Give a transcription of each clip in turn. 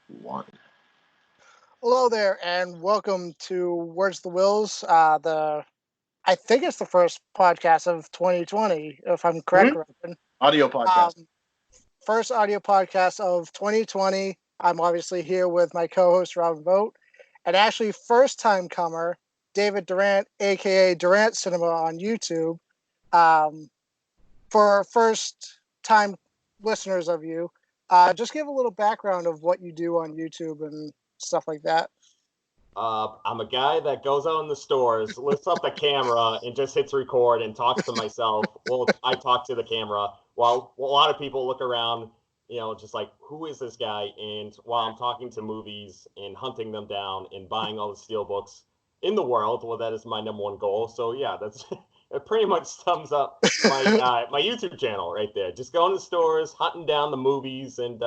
One. Hello there, and welcome to Words the Wills. I think it's the first podcast of 2020, if I'm correct, Mhm. Robin. Audio Um, podcast. First audio podcast of 2020. I'm obviously here with my co-host Robin Vogt, and actually first time comer David Durant, aka Durant Cinema on YouTube. Um, for first time listeners of you, just give a little background of what you do on YouTube and stuff like that. I'm a guy that goes out in the stores, lifts up the camera, and just hits record and talks to myself. Well, I talk to the camera while a lot of people look around, just like, who is this guy? And while I'm talking to movies and hunting them down and buying all the steelbooks in the world, well, that is my number one goal. So yeah, that's it. Pretty much sums up my YouTube channel right there. Just going to stores, hunting down the movies, and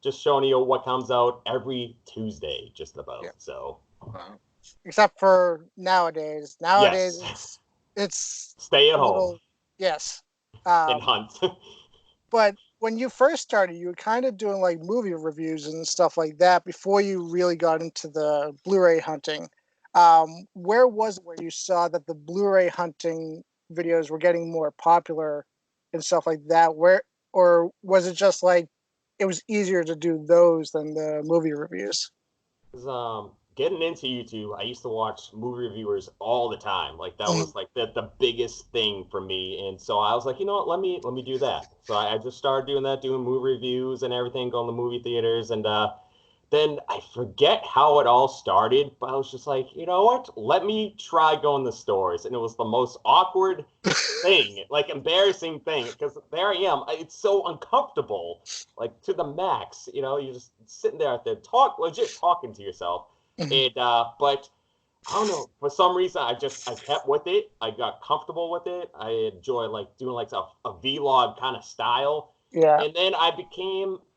just showing you what comes out every Tuesday, just about. Yeah. So. Except for nowadays. Nowadays, Yes. it's Stay at a home little yes. and Um, hunt. but when you first started, you were kind of doing like movie reviews and stuff like that before you really got into the Blu-ray hunting. Where was it where you saw that the Blu-ray hunting videos were getting more popular and stuff like that? Where or was it just like it was easier to do those than the movie reviews? 'Cause, getting into YouTube, I used to watch movie reviewers all the time. Like that was like the biggest thing for me. And so I was like, you know what, let me do that. So I just started doing that, doing movie reviews and everything, going to movie theaters, and then I forget how it all started, but I was just like, you know what? Let me try going to stores. And it was the most awkward thing, like embarrassing thing, because there I am. It's so uncomfortable, like to the max. You're just sitting there at the legit talking to yourself. Mhm. And but I don't know, for some reason I kept with it. I got comfortable with it. I enjoy like doing like a vlog kind of style. Yeah. And then I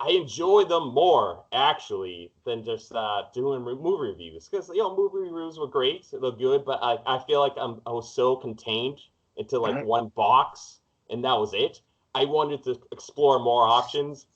enjoy them more actually than just doing movie reviews, because movie reviews were great, they're good, but I feel like I was so contained into like Mhm. one box, and that was it. I wanted to explore more options,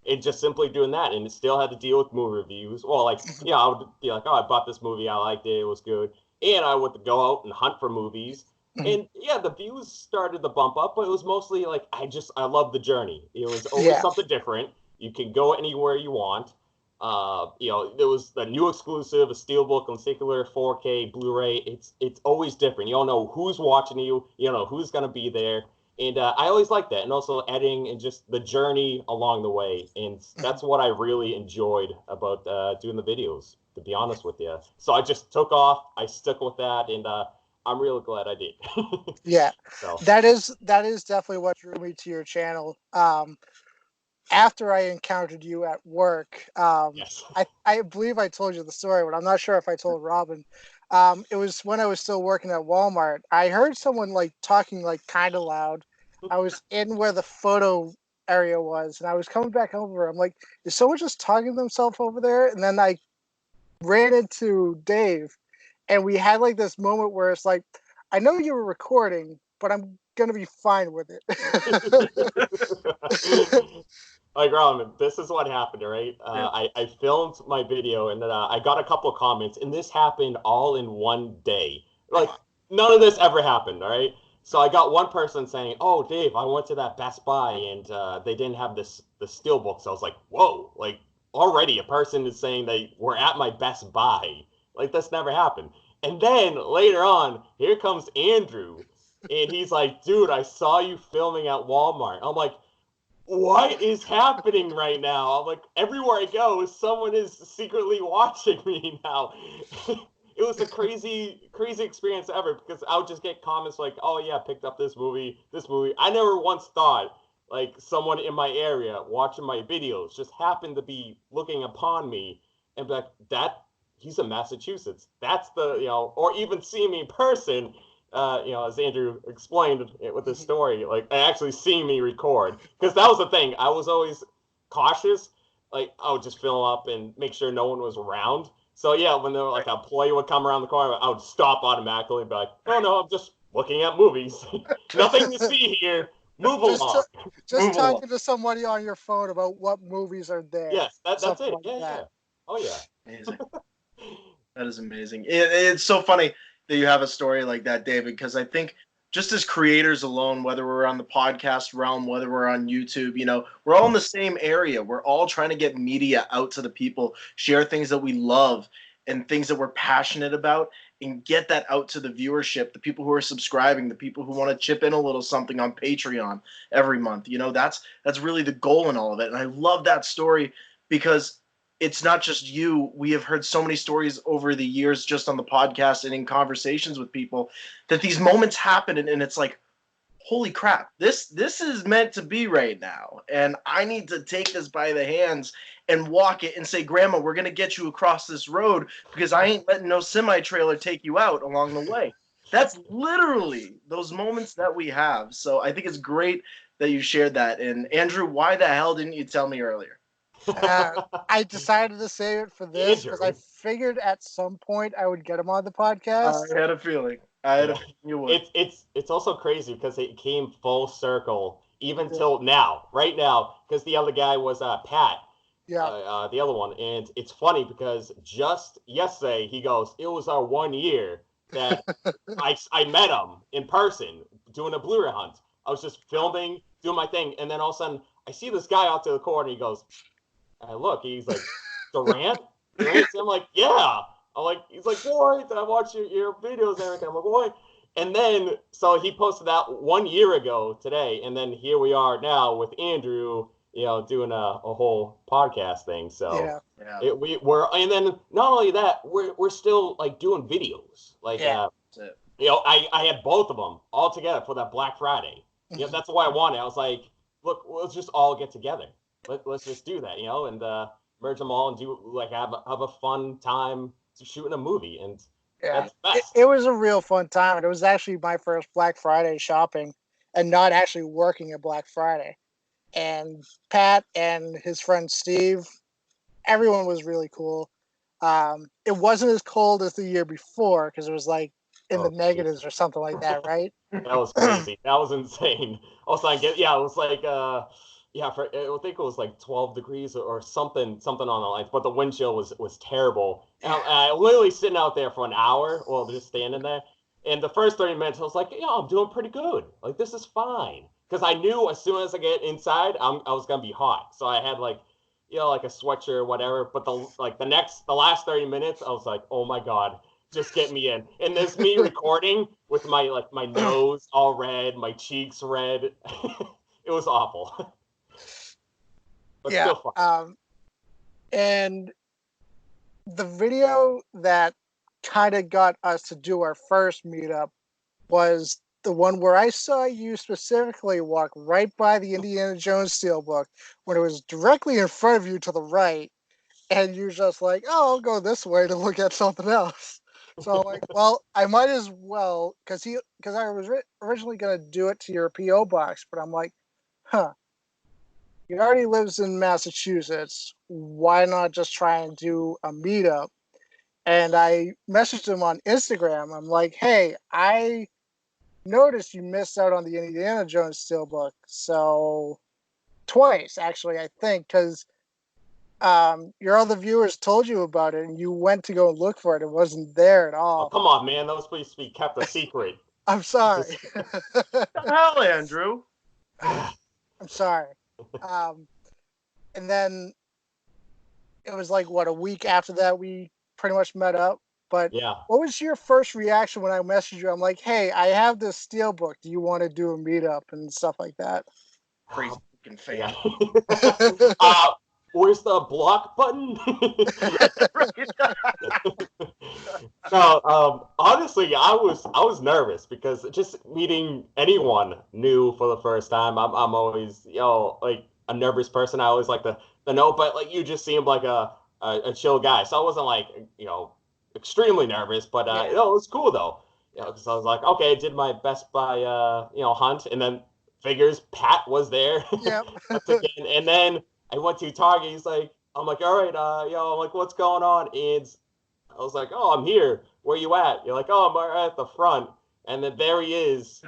and just simply doing that, and it still had to deal with movie reviews. Well, like, yeah, I would be like, oh, I bought this movie, I liked it, it was good, and I would go out and hunt for movies. Mhm. And yeah, the views started to bump up, but it was mostly like I love the journey. It was always Yeah. something different. You can go anywhere you want. There was the new exclusive, a steelbook on singular 4K Blu-ray. It's always different. You don't know who's watching you. You don't know who's gonna be there. And I always like that, and also editing and just the journey along the way. And Mhm. that's what I really enjoyed about doing the videos, to be honest with you. So I just took off. I stuck with that, and I'm really glad I did. Yeah, So that is definitely what drew me to your channel. After I encountered you at work, yes. I believe I told you the story, but I'm not sure if I told Robin. It was when I was still working at Walmart. I heard someone like talking like kind of loud. I was in where the photo area was, and I was coming back over. I'm like, is someone just talking to themselves over there? And then I ran into Dave, and we had like this moment where it's like, I know you were recording, but I'm gonna be fine with it. Like, Robin, this is what happened, right? Yeah. I filmed my video, and then I got a couple of comments, and this happened all in one day. Like, none of this ever happened, all right? So I got one person saying, "Oh, Dave, I went to that Best Buy, and they didn't have the steelbooks." I was like, "Whoa!" Like, already a person is saying they were at my Best Buy. Like, that's never happened. And then later on, here comes Andrew, and he's like, "Dude, I saw you filming at Walmart." I'm like, what is happening right now? I'm like, everywhere I go, someone is secretly watching me now. It was the crazy experience ever, because I would just get comments like, "Oh yeah, picked up this movie, this movie." I never once thought like someone in my area watching my videos just happened to be looking upon me and be like, "That he's in Massachusetts." That's the or even see me in person, as Andrew explained it with this story, like they actually see me record. Because that was the thing. I was always cautious. Like, I would just fill up and make sure no one was around. So yeah, when there were like an employee would come around the corner, I would stop automatically and be like, "Oh no, I'm just looking at movies. Nothing to see here. Move just along." just Move along. talking to somebody on your phone about what movies are there, Yes, that's something it. like Yeah, yeah. that. Oh yeah. Amazing. That is amazing. It's so funny that you have a story like that, David, because I think just as creators alone, whether we're on the podcast realm, whether we're on YouTube, we're all in the same area. We're all trying to get media out to the people, share things that we love and things that we're passionate about, and get that out to the viewership, the people who are subscribing, the people who want to chip in a little something on Patreon every month. That's really the goal in all of it. And I love that story because it's not just you. We have heard so many stories over the years just on the podcast and in conversations with people that these moments happen and it's like, holy crap, this is meant to be right now. And I need to take this by the hands and walk it and say, Grandma, we're going to get you across this road because I ain't letting no semi-trailer take you out along the way. That's literally those moments that we have. So I think it's great that you shared that. And Andrew, why the hell didn't you tell me earlier? I decided to save it for this because I figured at some point I would get him on the podcast. I had a feeling. You would. It's also crazy because it came full circle even till now, right now, because the other guy was Pat. Yeah. The other one, and it's funny because just yesterday he goes, it was our 1 year that I met him in person doing a Blu-ray hunt. I was just filming, doing my thing, and then all of a sudden I see this guy out to the corner. He goes, I look, he's like, Durant? I'm like, yeah. He's like, boy, I watch your videos and everything. I'm like, boy. And then, so he posted that 1 year ago today. And then here we are now with Andrew, doing a whole podcast thing. So we're, and then not only that, we're still like doing videos. I had both of them all together for that Black Friday. That's why I wanted. I was like, look, let's just all get together. Let's just do that, and merge them all and do have a fun time shooting a movie, and that's best. It was a real fun time, and it was actually my first Black Friday shopping, and not actually working at Black Friday. And Pat and his friend Steve, everyone was really cool. It wasn't as cold as the year before because it was like in the negatives or something like that, right? That was crazy. That was insane. I was like, it was like I think it was like 12 degrees or something on the lines, but the wind chill was terrible. And I literally sitting out there for an hour, just standing there. And the first 30 minutes, I was like, I'm doing pretty good. Like, this is fine. Because I knew as soon as I get inside, I was going to be hot. So I had like a sweatshirt or whatever. But the last 30 minutes, I was like, oh my God, just get me in. And there's me recording with my nose all red, my cheeks red. It was awful. But still fun. And the video that kind of got us to do our first meetup was the one where I saw you specifically walk right by the Indiana Jones steelbook when it was directly in front of you to the right, and you're just like, oh, I'll go this way to look at something else. So I'm like, well, I might as well, because I was originally going to do it to your P.O. box, but I'm like, he already lives in Massachusetts. Why not just try and do a meetup? And I messaged him on Instagram. I'm like, hey, I noticed you missed out on the Indiana Jones steelbook. So twice, actually, I think, because your other viewers told you about it and you went to go look for it. It wasn't there at all. Oh, come on, man. Those supposed to be kept a secret. I'm sorry. What the hell, Andrew? I'm sorry. And then it was like, a week after that, we pretty much met up. But what was your first reaction when I messaged you? I'm like, hey, I have this steelbook. Do you want to do a meetup and stuff like that? Crazy fucking fan. Where's the block button? No, honestly, I was nervous because just meeting anyone new for the first time, I'm always like a nervous person. I always like to know, but like you just seemed like a chill guy, so I wasn't like extremely nervous, but it was cool though. Because I was like, okay, I did my Best Buy hunt, and then figures Pat was there. Yep. And then I went to Target. He's like, I'm like, all right, I'm like, what's going on? And I was like, oh, I'm here. Where you at? You're like, oh, I'm right at the front. And then there he is,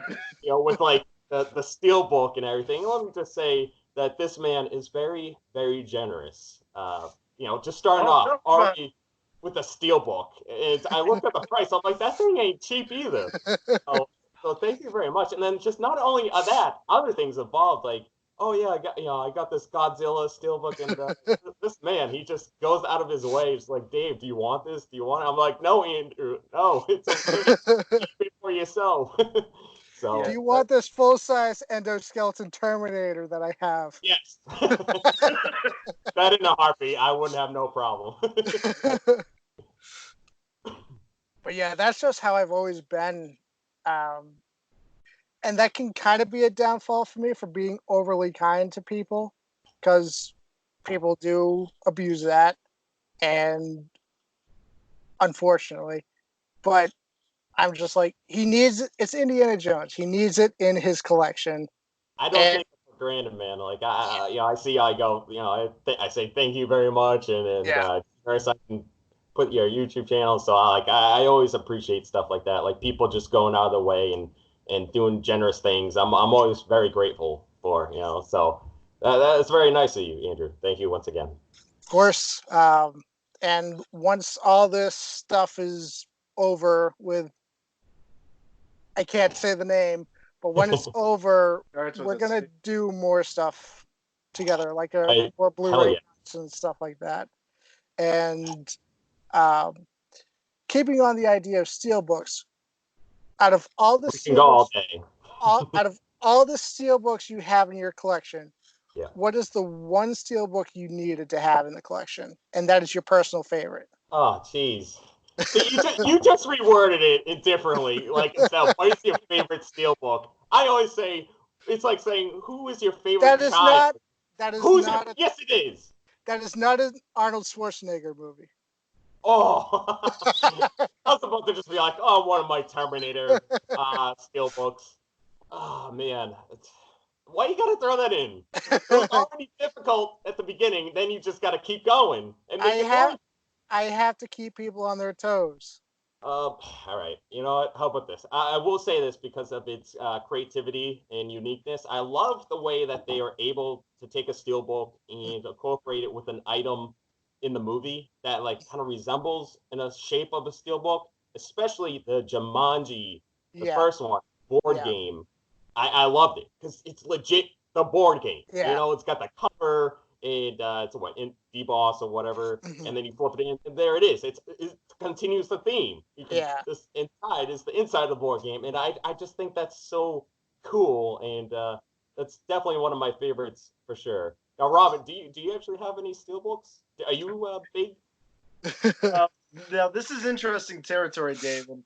with like the steel book and everything. Let me just say that this man is very, very generous. just starting Oh, off no, already with a steelbook. I looked at the price. I'm like, that thing ain't cheap either. So thank you very much. And then just not only that, other things involved, like, oh yeah, I got this Godzilla steelbook, and this man, he just goes out of his way. It's like, Dave, do you want this? Do you want it? I'm like, no, Andrew, no, it's okay. Keep it for yourself. So Do you want this full-size endoskeleton Terminator that I have? yes, that in a heartbeat, I wouldn't have no problem. But yeah, that's just how I've always been. And that can kind of be a downfall for me for being overly kind to people, because people do abuse that, and unfortunately. But I'm just like, it's Indiana Jones. He needs it in his collection. I don't take it for granted, man. Like I see, I go, I say thank you very much, and first I can put your YouTube channel. So I always appreciate stuff like that, like people just going out of their way and doing generous things. I'm always very grateful for, So that's very nice of you, Andrew. Thank you once again. Of course. And once all this stuff is over with, I can't say the name, but when it's over, we're gonna do more stuff together, like more Blu-ray and stuff like that. And keeping on the idea of steelbooks, out of all the steelbooks, out of all the steelbooks you have in your collection, what is the one steelbook you needed to have in the collection, and that is your personal favorite? Oh, jeez. So you just reworded it differently. Like, what is your favorite steelbook? I always say, it's like saying, who is your favorite child? Yes, it is. That is not an Arnold Schwarzenegger movie. Oh, I was about to just be like, one of my Terminator steelbooks. Oh, man. Why you gotta throw that in? It was already difficult at the beginning, then you just gotta keep going. And I have to keep people on their toes. All right. You know what? How about this? I will say this because of its creativity and uniqueness. I love the way that they are able to take a steelbook and incorporate it with an item in the movie that kind of resembles in a shape of a steelbook, especially the Jumanji, the first one, board game. I loved it because it's legit the board game. Yeah. It's got the cover. And it's in DBoss or whatever, and then you flip it in, and there it is. It continues the theme. This inside is the inside of the board game, and I just think that's so cool, and that's definitely one of my favorites for sure. Now, Robin, do you actually have any steelbooks? Are you big? Now this is interesting territory, David.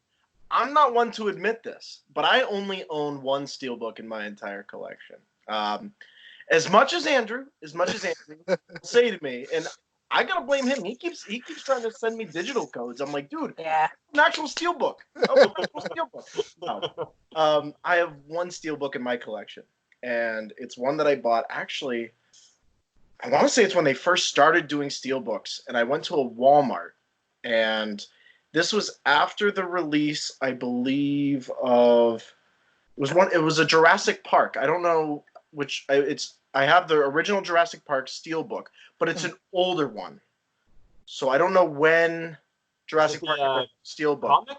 I'm not one to admit this, but I only own one steelbook in my entire collection. As much as Andrew will say to me, and I gotta blame him. He keeps trying to send me digital codes. I'm like, dude, an actual steelbook. No. I have one steelbook in my collection, and it's one that I bought. Actually, I want to say it's when they first started doing steelbooks, and I went to a Walmart, and this was after the release, I believe, of it was a Jurassic Park. I don't know which I have the original Jurassic Park steelbook, but it's an older one. So I don't know when Jurassic Park steelbook. Comic?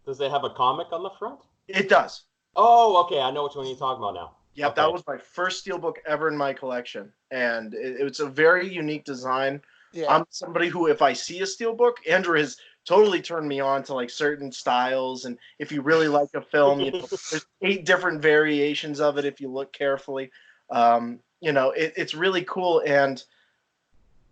Does it have a comic on the front? It does. Oh, okay. I know which one you're talking about now. Yep, okay. That was my first steelbook ever in my collection, and it's a very unique design. Yeah. I'm somebody who, if I see a steelbook, Andrew has totally turned me on to certain styles, and if you really like a film, there's 8 different variations of it if you look carefully. It's really cool, and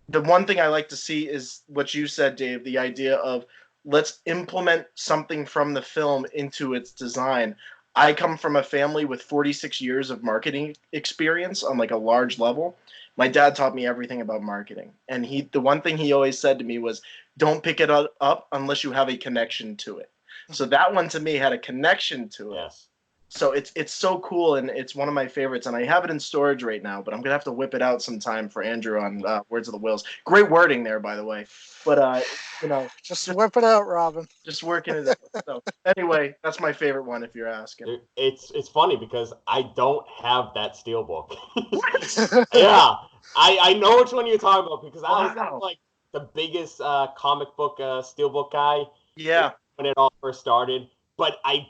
the one thing I like to see is what you said, Dave, the idea of let's implement something from the film into its design. I come from a family with 46 years of marketing experience on a large level. My dad taught me everything about marketing, and the one thing he always said to me was, don't pick it up unless you have a connection to it. So that one to me had a connection to it. Yes. So it's so cool, and it's one of my favorites, and I have it in storage right now, but I'm gonna have to whip it out sometime for Andrew on Words of the Whills. Great wording there, by the way. But just whip it out, Robin. Just working it out. So anyway, that's my favorite one, if you're asking. It's funny because I don't have that steelbook. Yeah, I know which one you're talking about because I was Wow. like the biggest comic book steelbook guy Yeah. when it all first started. But I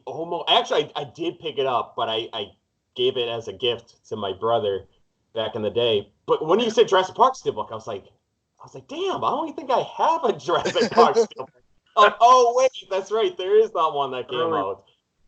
almost actually I did pick it up, but I gave it as a gift to my brother back in the day. But when you said Jurassic Park steelbook, I was like, damn, I don't even think I have a Jurassic Park steelbook. Oh wait, that's right, there is that one that came Early. out.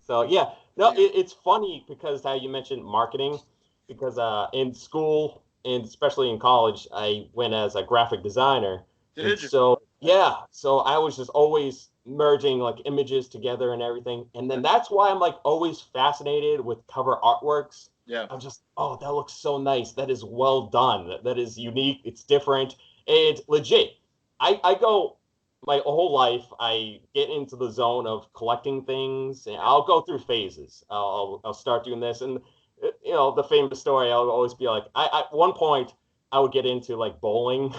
So yeah, no, Yeah. it's funny because how you mentioned marketing, because in school and especially in college, I went as a graphic designer, and Did you? so yeah, so I was just always merging like images together and everything, and then that's why I'm like always fascinated with cover artworks. Yeah. I'm just, oh, that looks so nice. That is well done. That is unique. It's different. And legit. I go my whole life. I get into the zone of collecting things, and I'll go through phases. I'll start doing this, and the famous story. I'll always be like, at one point I would get into like bowling.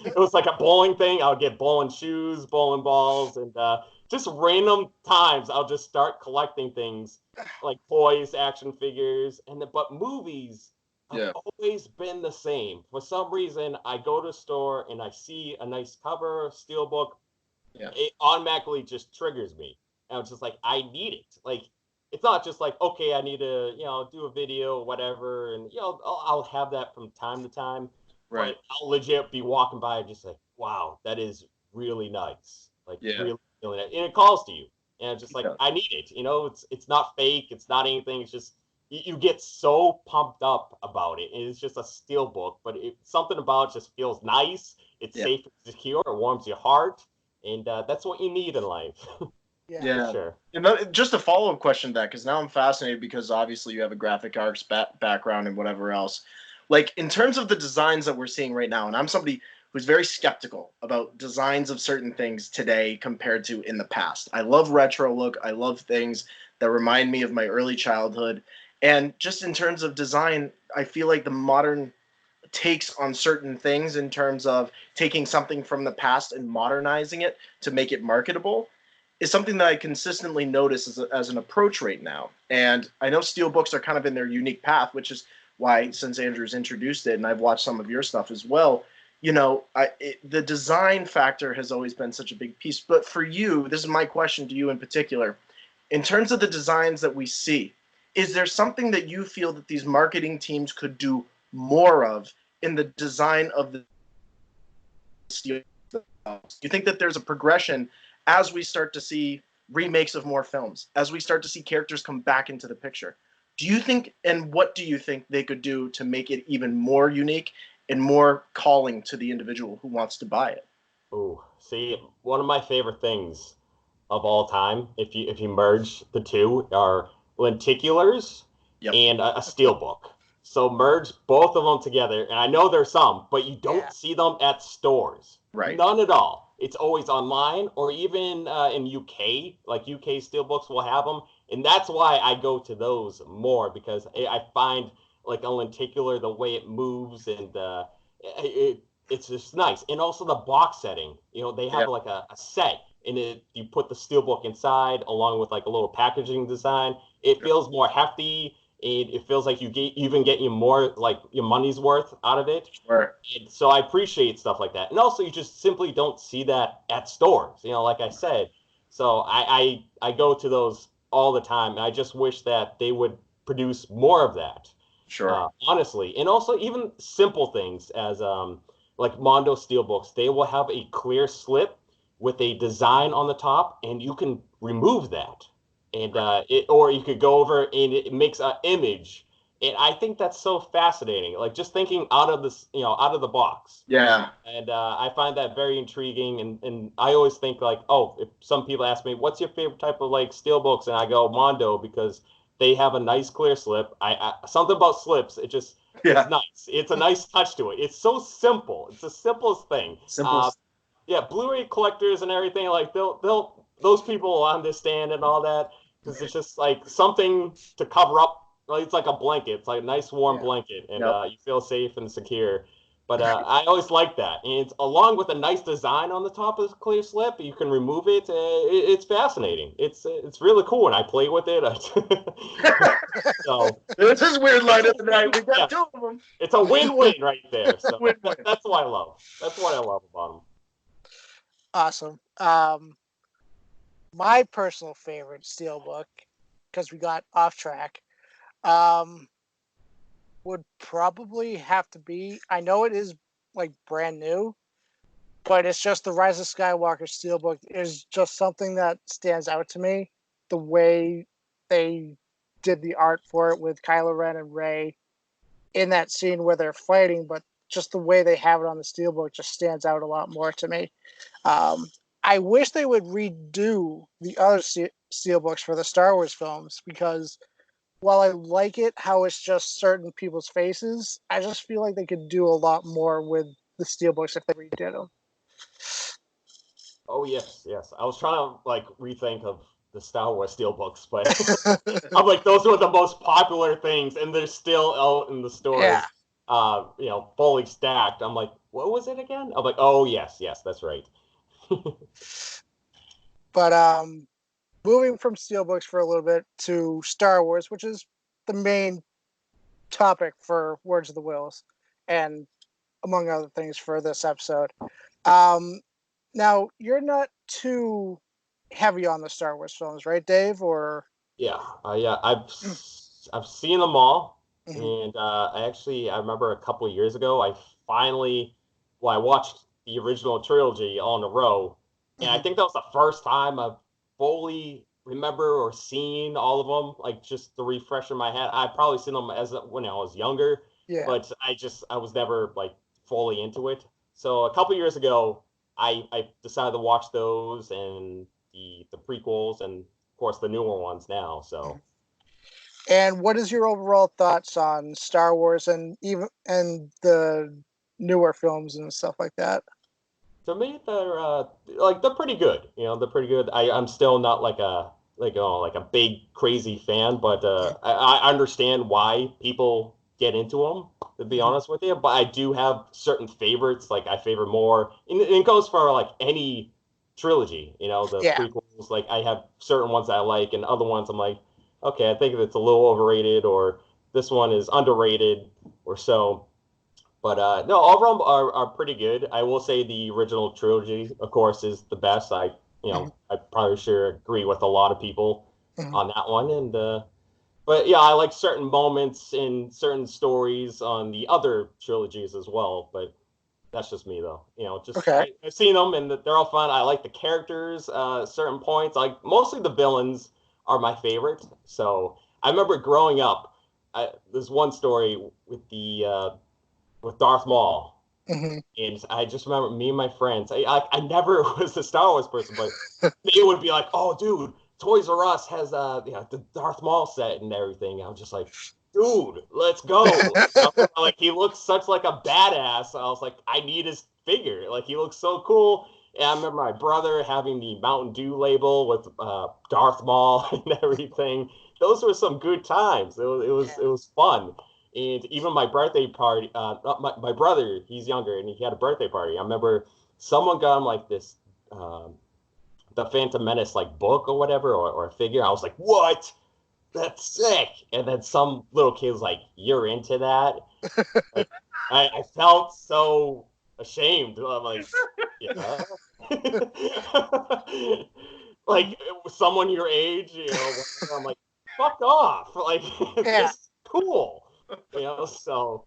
It was like a bowling thing. I would get bowling shoes, bowling balls, and just random times I'll just start collecting things like toys, action figures, but movies have Yeah. always been the same. For some reason, I go to a store and I see a nice cover, steelbook. Yeah. It automatically just triggers me. And I'm just like, I need it. Like, it's not just like, okay, I need to, do a video or whatever. And, I'll have that from time to time. Right. But I'll legit be walking by and just like, wow, that is really nice. Like, Yeah. really, really nice. And it calls to you. And it's just like, Yeah. I need it. It's not fake. It's not anything. It's just, you get so pumped up about it. And it's just a steel book, but something about it just feels nice. It's Yeah. safe and secure. It warms your heart. And that's what you need in life. Yeah. Yeah. Sure. And just a follow-up question to that, because now I'm fascinated because obviously you have a graphic arts background and whatever else. Like in terms of the designs that we're seeing right now, and I'm somebody who's very skeptical about designs of certain things today compared to in the past. I love retro look. I love things that remind me of my early childhood. And just in terms of design, I feel like the modern takes on certain things in terms of taking something from the past and modernizing it to make it marketable is something that I consistently notice as an approach right now. And I know steelbooks are kind of in their unique path, which is why, since Andrew's introduced it, and I've watched some of your stuff as well, the design factor has always been such a big piece. But for you, this is my question to you in particular. In terms of the designs that we see, is there something that you feel that these marketing teams could do more of in the design of the steel? Do you think that there's a progression as we start to see remakes of more films, as we start to see characters come back into the picture? Do you think, and what do you think they could do to make it even more unique and more calling to the individual who wants to buy it? Oh, see, one of my favorite things of all time, if you merge the two, are lenticulars Yep. and a steelbook. So merge both of them together, and I know there's some, but you don't Yeah. see them at stores. Right. None at all. It's always online, or even in UK, like UK steelbooks will have them, and that's why I go to those more because I find like a lenticular, the way it moves, and it's just nice. And also the box setting. They have Yep. like a set, and you put the steelbook inside along with like a little packaging design. It feels more hefty. It feels like you even get you more like your money's worth out of it. Sure. And so I appreciate stuff like that. And also you just simply don't see that at stores, like I said. So I go to those all the time. And I just wish that they would produce more of that. Sure. Honestly. And also even simple things as like Mondo Steelbooks, they will have a clear slip with a design on the top, and you can remove that. And or you could go over and it makes an image. And I think that's so fascinating. Like just thinking out of this, out of the box. Yeah. And I find that very intriguing. And I always think like, oh, if some people ask me, what's your favorite type of like steelbooks? And I go Mondo because they have a nice clear slip. I something about slips. Yeah. It's nice. It's a nice touch to it. It's so simple. It's the simplest thing. Simple. Yeah, Blu-ray collectors and everything, like they'll those people will understand and all that because it's just like something to cover up. Like it's like a blanket. It's like a nice warm Yeah. blanket, and Yep. you feel safe and secure. But I always like that, and it's along with a nice design on the top of the clear slip. You can remove it. It's fascinating. It's really cool, and I play with it. So This is weird light of the night. We got yeah, two of them. it's a win-win right there. So Win-win. that's what I love. That's what I love about them. Awesome. My personal favorite steelbook, because we got off track, would probably have to be. I know it is like brand new, but it's just the Rise of Skywalker steelbook is just something that stands out to me. The way they did the art for it with Kylo Ren and Rey in that scene where they're fighting, but just the way they have it on the steelbook just stands out a lot more to me. I wish they would redo the other steelbooks for the Star Wars films, because while I like it how it's just certain people's faces, I just feel like they could do a lot more with the steelbooks if they redid them. Oh yes, yes. I was trying to like rethink of the Star Wars steelbooks, but I'm like those were the most popular things, and they're still out in the stores. Yeah. Fully stacked. I'm like, what was it again? I'm like, oh yes, that's right. But moving from steelbooks for a little bit to Star Wars, which is the main topic for Words of the Whills, and among other things for this episode. Now you're not too heavy on the Star Wars films, right, Dave? Or Yeah, yeah. I've seen them all, Mhm. and I remember a couple of years ago, I watched the original trilogy all in a row, and I Mhm. think that was the first time I've fully remember or seen all of them, like just to refresh in my head. I've probably seen them when I was younger, Yeah. but I was never like fully into it. So a couple years ago, I decided to watch those and the prequels and of course the newer ones now. So And what is your overall thoughts on Star Wars and even the newer films and stuff like that? to me, they're pretty good. They're pretty good. I'm still not like a big crazy fan, but I understand why people get into them. To be Mhm. honest with you, but I do have certain favorites. Like I favor more, and it goes for like any trilogy. The Yeah. prequels. Like I have certain ones I like, and other ones I'm like, okay, I think it's a little overrated, or this one is underrated, or so. But no, all of them are pretty good. I will say the original trilogy, of course, is the best. Mhm. I probably sure agree with a lot of people Mhm. on that one. And but yeah, I like certain moments in certain stories on the other trilogies as well. But that's just me, though. Just Okay. I've seen them and they're all fun. I like the characters. Certain points, like mostly the villains, are my favorite. So I remember growing up. There's one story with Darth Maul. Mhm. And I just remember me and my friends. I never was a Star Wars person, but they would be like, "Oh, dude, Toys R Us has the Darth Maul set and everything." I was just like, "Dude, let's go!" Like he looks such like a badass. I was like, "I need his figure." Like he looks so cool. And I remember my brother having the Mountain Dew label with Darth Maul and everything. Those were some good times. It was fun. And even my birthday party, my brother, he's younger, and he had a birthday party. I remember someone got him like this, the Phantom Menace like book or whatever, or a figure. I was like, what? That's sick. And then some little kid was like, you're into that? Like, I felt so ashamed. I'm like, yeah. Like someone your age, I'm like, fuck off. Like, Yeah. this is cool. So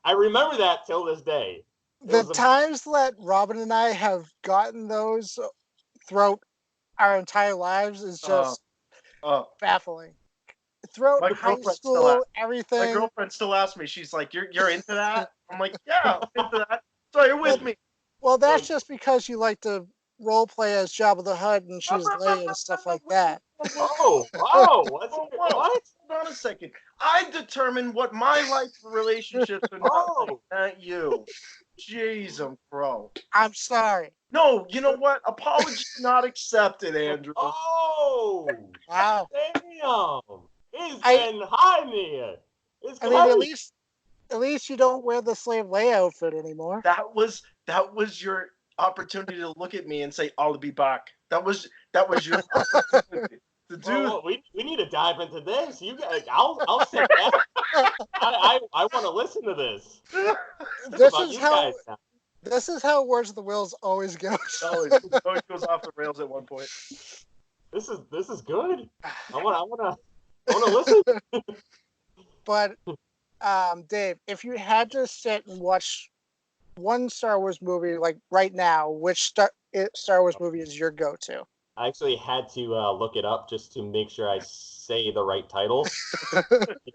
I remember that till this day. It The was times that Robin and I have gotten those throughout our entire lives is Uh, just uh, baffling. Throughout my high girlfriend still school, asks. My everything. girlfriend still asks me. She's like, "You're into that?" I'm like, "Yeah, I'm into that." So you're Well, with me. well, that's like, just because you like to role play as Jabba the Hutt and she's Leia and stuff like that. oh, wow, what's Whoa, it? whoa, What? hold on a second. I determine what my life relationships are not like, Oh, not you. Jeez, I'm pro. I'm sorry. No, you know what? Apology not accepted, Andrew. oh, Wow. damn. He's I getting high there. It's I mean, close. At least you don't wear the Slave Leia outfit anymore. That was your opportunity to look at me and say, "I'll be back." That was your opportunity to do. Well, we need to dive into this. You guys, I'll sit back. I want to listen to this. This is how Words of the Whills always goes. Always goes off the rails at one point. This is good. I want to listen. But Dave, if you had to sit and watch one Star Wars movie like right now, which Star Wars movie is your go-to? I actually had to look it up just to make sure I say the right title.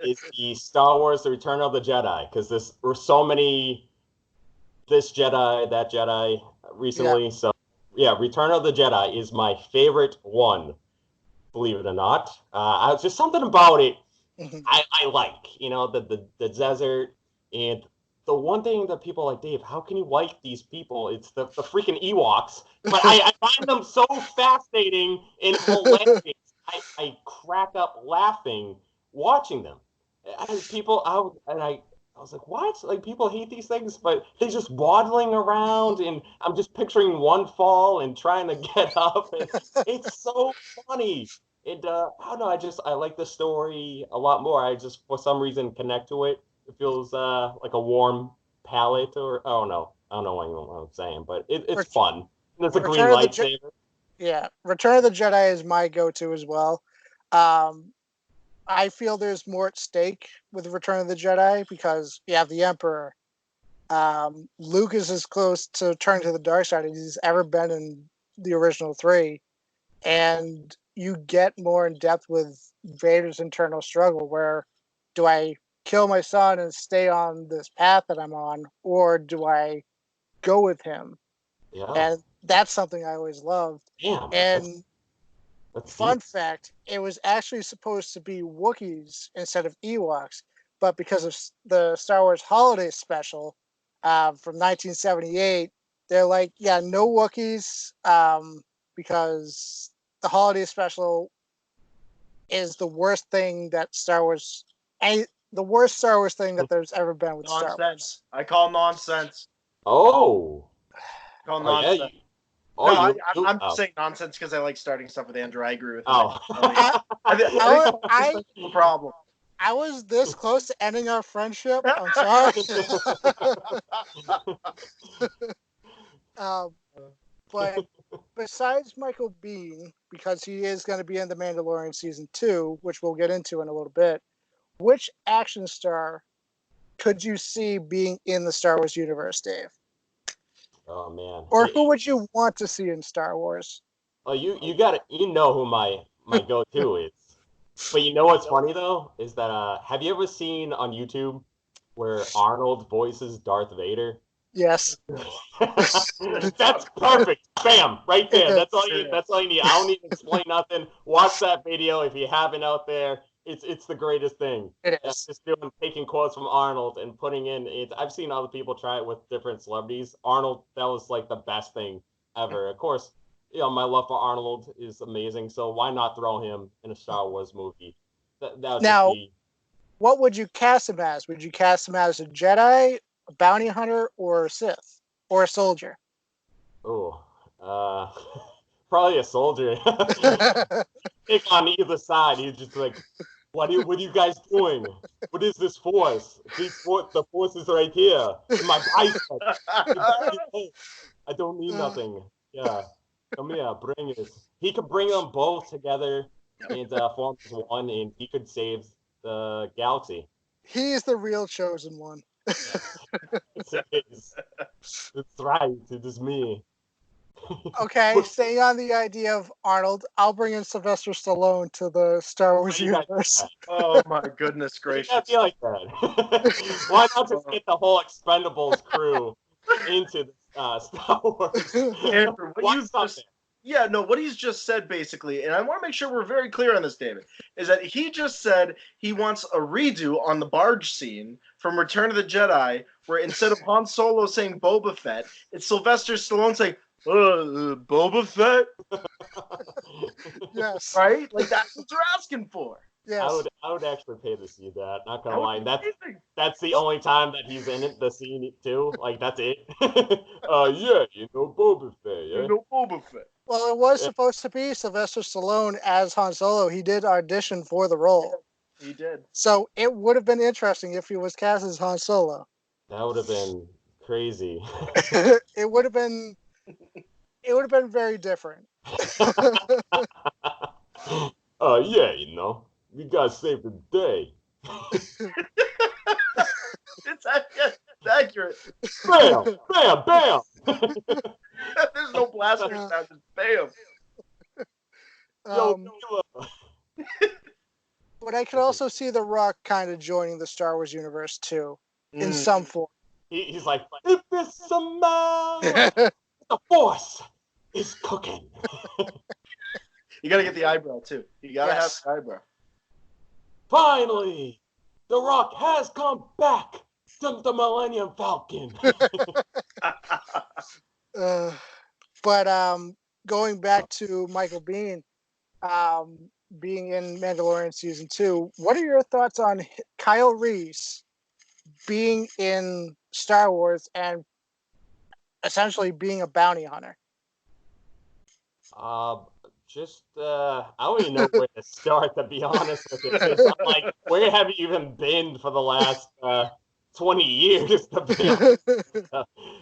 It's the Star Wars: The Return of the Jedi, because there were so many this Jedi, that Jedi recently. Yeah. So yeah, Return of the Jedi is my favorite one. Believe it or not, just something about it I like. You know, the desert, and the one thing that people are like, Dave, how can you like these people? It's the freaking Ewoks. But I find them so fascinating and hilarious. I crack up laughing watching them. And I was like, what? Like, people hate these things, but they're just waddling around, and I'm just picturing one fall and trying to get up. And it's so funny. And I don't know, I like the story a lot more. I just, for some reason, connect to it. It feels like a warm palate, or I don't know what I'm saying, but it's fun. There's a green lightsaber. Yeah, Return of the Jedi is my go-to as well. I feel there's more at stake with Return of the Jedi because you have the Emperor. Luke is as close to turning to the dark side as he's ever been in the original 3, and you get more in depth with Vader's internal struggle. Where do I kill my son and stay on this path that I'm on, or do I go with him? Yeah. And that's something I always loved. Damn, and that's fun fact, it was actually supposed to be Wookiees instead of Ewoks, but because of the Star Wars Holiday Special from 1978, they're like, yeah, no Wookiees, because the Holiday Special is the worst thing that Star Wars, the worst Star Wars thing that there's ever been with nonsense. Star Wars. I call nonsense. Oh. I call nonsense. Yeah, I'm just saying nonsense because I like starting stuff with Andrew. I agree with him. Oh. I no problem. I was this close to ending our friendship. I'm sorry. But besides Michael Biehn, because he is going to be in The Mandalorian Season 2, which we'll get into in a little bit, which action star could you see being in the Star Wars universe, Dave? Oh, man. Or who would you want to see in Star Wars? Oh, you got it. You know who my go-to is. But you know what's funny, though, is that have you ever seen on YouTube where Arnold voices Darth Vader? Yes. That's perfect. Bam, right there. That's all you need. I don't need to explain nothing. Watch that video if you haven't out there. It's the greatest thing. It is. Just taking quotes from Arnold and putting in it. I've seen other people try it with different celebrities. Arnold, that was like the best thing ever. Of course, you know, my love for Arnold is amazing. So why not throw him in a Star Wars movie? Now, what would you cast him as? Would you cast him as a Jedi, a bounty hunter, or a Sith, or a soldier? Oh, probably a soldier. Pick on either side. He's just like, what are you guys doing? What is this force? The force is right here in my bicep. I don't need nothing. Yeah, come here, bring it. He could bring them both together and form as one, and he could save the galaxy. He's the real chosen one. It is. It's right. It is me. Okay, staying on the idea of Arnold, I'll bring in Sylvester Stallone to the Star Wars universe. Oh my goodness gracious! You feel like that. Why not just get the whole Expendables crew into Star Wars? Andrew, what he's just said basically, and I want to make sure we're very clear on this, David, is that he just said he wants a redo on the barge scene from Return of the Jedi, where instead of Han Solo saying Boba Fett, it's Sylvester Stallone saying, Boba Fett? Yes. Right? Like, that's what you're asking for. Yes. I would actually pay to see that. Not That gonna would lie. be amazing. That's the only time that he's in it, the scene too. Like that's it. Yeah, Boba Fett. You Yeah. know Boba Fett. Well, it was Yeah. supposed to be Sylvester Stallone as Han Solo. He did audition for the role. He did. So it would have been interesting if he was cast as Han Solo. That would have been crazy. It would have been very different. Yeah, we gotta save the day. It's accurate. Bam, bam, bam. There's no blaster sound. Just bam. Yo, Um, Mila. but I could also see The Rock kind of joining the Star Wars universe too, in Mm. some form. He's like, if it's a man, the Force is cooking. You gotta get the eyebrow too. You gotta Yes. have the eyebrow. Finally, The Rock has come back to the Millennium Falcon. But going back to Michael Biehn being in Mandalorian season 2, what are your thoughts on Kyle Reese being in Star Wars and essentially being a bounty hunter? I don't even know where to start, to be honest with you. 'Cause I'm like, where have you even been for the last 20 years, to be honest?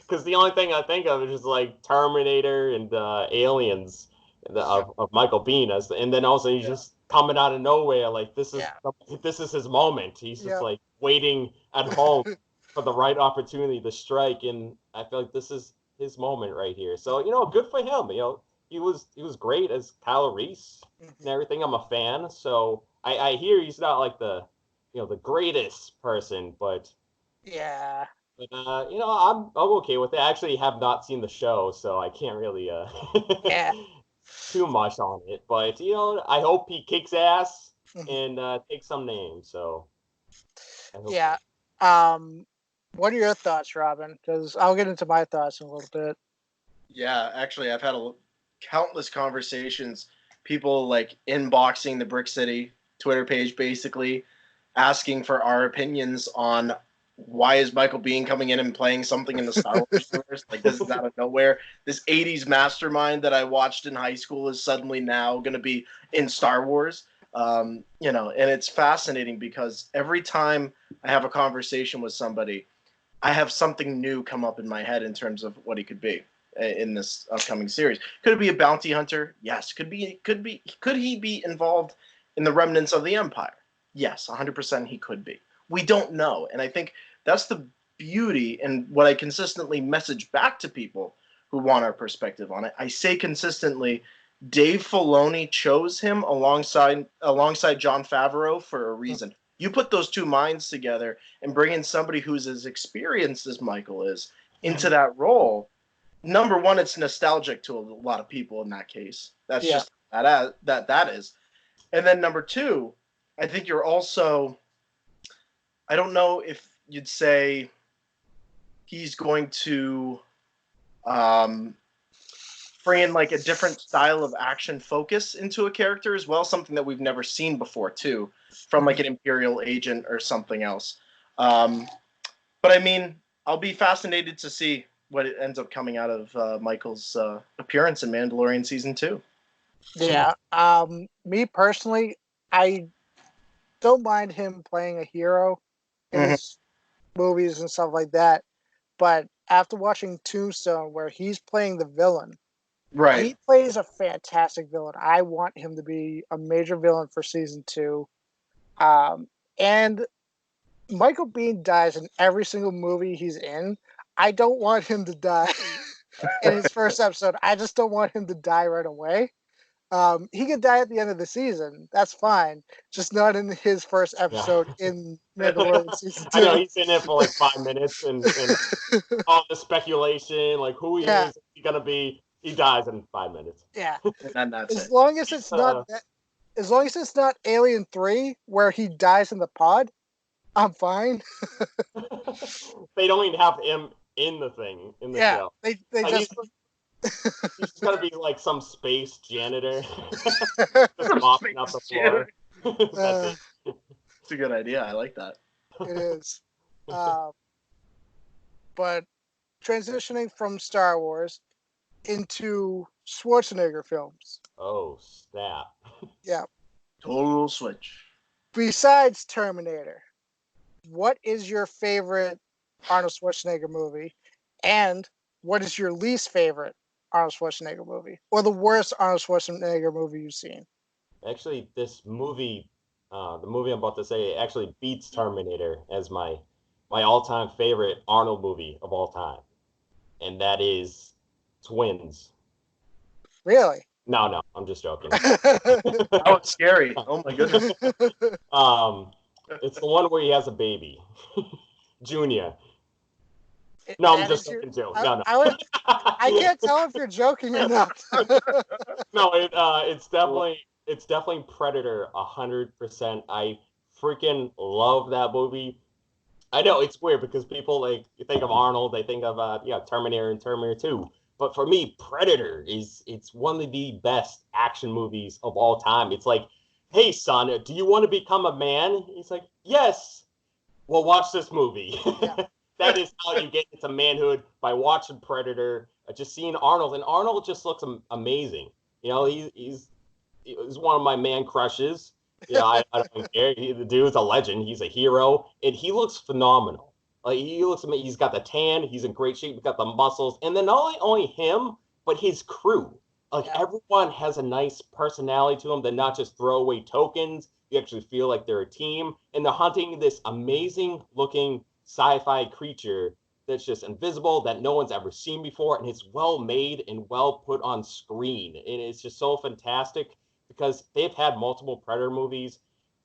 Because the only thing I think of is just like Terminator and Aliens of Michael Biehn, and then also he's just coming out of nowhere. Like this is his moment. He's just like waiting at home for the right opportunity to strike, and I feel like this is his moment right here. So good for him. He was great as Kyle Reese and everything. I'm a fan. So I hear he's not like the greatest person, but Yeah. But I'm okay with it. I actually have not seen the show, so I can't really too much on it. But I hope he kicks ass and takes some names. So yeah. What are your thoughts, Robin? Because I'll get into my thoughts in a little bit. Yeah, actually, I've had countless conversations. People like inboxing the Brick City Twitter page, basically asking for our opinions on why is Michael Biehn coming in and playing something in the Star Wars universe? Like, this is out of nowhere. This 80s mastermind that I watched in high school is suddenly now going to be in Star Wars. And it's fascinating because every time I have a conversation with somebody, I have something new come up in my head in terms of what he could be in this upcoming series. Could it be a bounty hunter? Yes. Could he be involved in the remnants of the Empire? Yes, 100% he could be. We don't know. And I think that's the beauty and what I consistently message back to people who want our perspective on it. I say consistently, Dave Filoni chose him alongside Jon Favreau for a reason. You put those two minds together and bring in somebody who's as experienced as Michael is into that role. Number one, it's nostalgic to a lot of people in that case. That's just that is. And then number two, I think you're also, I don't know if you'd say he's going to bring in like a different style of action focus into a character as well, something that we've never seen before too, from like an Imperial agent or something else. But I mean, I'll be fascinated to see what it ends up coming out of Michael's appearance in Mandalorian season 2. Yeah. Me personally, I don't mind him playing a hero in his movies and stuff like that. But after watching Tombstone, where he's playing the villain, Right. he plays a fantastic villain. I want him to be a major villain for season 2. And Michael Biehn dies in every single movie he's in. I don't want him to die in his first episode. I just don't want him to die right away. He could die at the end of the season. That's fine. Just not in his first episode in Mandalorian season 2. I know he's in it for like 5 minutes and all the speculation, like who he is he gonna be. He dies in 5 minutes. Yeah. And that's as long as it's not as long as it's not Alien 3 where he dies in the pod, I'm fine. They don't even have him in the thing in the show. They like just he's just gonna be like some space janitor just mopping up the floor. That's it. It's a good idea. I like that. It is. But transitioning from Star Wars into Schwarzenegger films. Oh, snap. Yeah. Total switch. Besides Terminator, what is your favorite Arnold Schwarzenegger movie? And what is your least favorite Arnold Schwarzenegger movie? Or the worst Arnold Schwarzenegger movie you've seen? Actually, this movie, the movie I'm about to say, actually beats Terminator as my all-time favorite Arnold movie of all time, and that is Twins. Really? No, I'm just joking. That was scary. Oh my goodness. It's the one where he has a baby, Junior. No, I'm just joking too. No. I can't tell if you're joking or not. No, it's definitely Predator 100%. I freaking love that movie. I know it's weird because people like you think of Arnold, they think of Terminator and Terminator 2. But for me, Predator it's one of the best action movies of all time. It's like, hey son, do you want to become a man? He's like, yes. Well, watch this movie. Yeah. That is how you get into manhood, by watching Predator, just seeing Arnold, and Arnold just looks amazing. You know, he's one of my man crushes. Yeah, I don't care. The dude's a legend. He's a hero, and he looks phenomenal. Like he looks amazing. He's got the tan. He's in great shape. He's got the muscles, and then not only him, but his crew. Like everyone has a nice personality to them. They're not just throwaway tokens. You actually feel like they're a team, and they're hunting this amazing looking sci-fi creature that's just invisible, that no one's ever seen before, and it's well made and well put on screen. And it's just so fantastic because they've had multiple Predator movies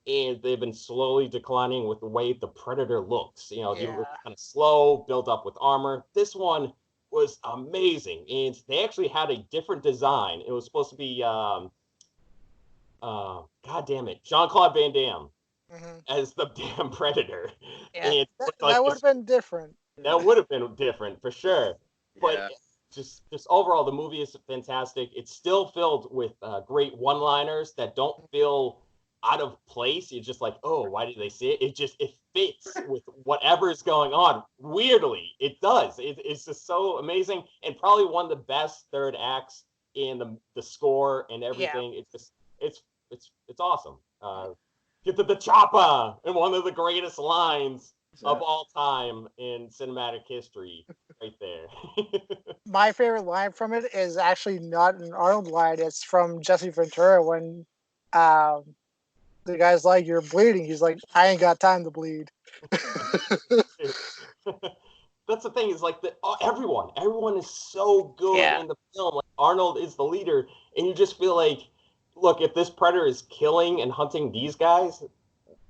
and they've been slowly declining with the way the Predator looks. You know, he was kind of slow, built up with armor. This one was amazing, and they actually had a different design. It was supposed to be God damn it, Jean-Claude Van Damme as the damn Predator. Yeah, that would have been different. That would have been different for sure. But just overall, the movie is fantastic. It's still filled with great one-liners that don't feel out of place. It's just like, oh, why did they say it? It fits with whatever is going on. Weirdly, it does. It's just so amazing, and probably one of the best third acts in the score and everything. Yeah. It's awesome. Get to the chopper, and one of the greatest lines of all time in cinematic history, right there. My favorite line from it is actually not an Arnold line. It's from Jesse Ventura when the guy's like, "You're bleeding." He's like, "I ain't got time to bleed." That's the thing, is like everyone is so good in the film. Like Arnold is the leader, and you just feel like, look, if this Predator is killing and hunting these guys,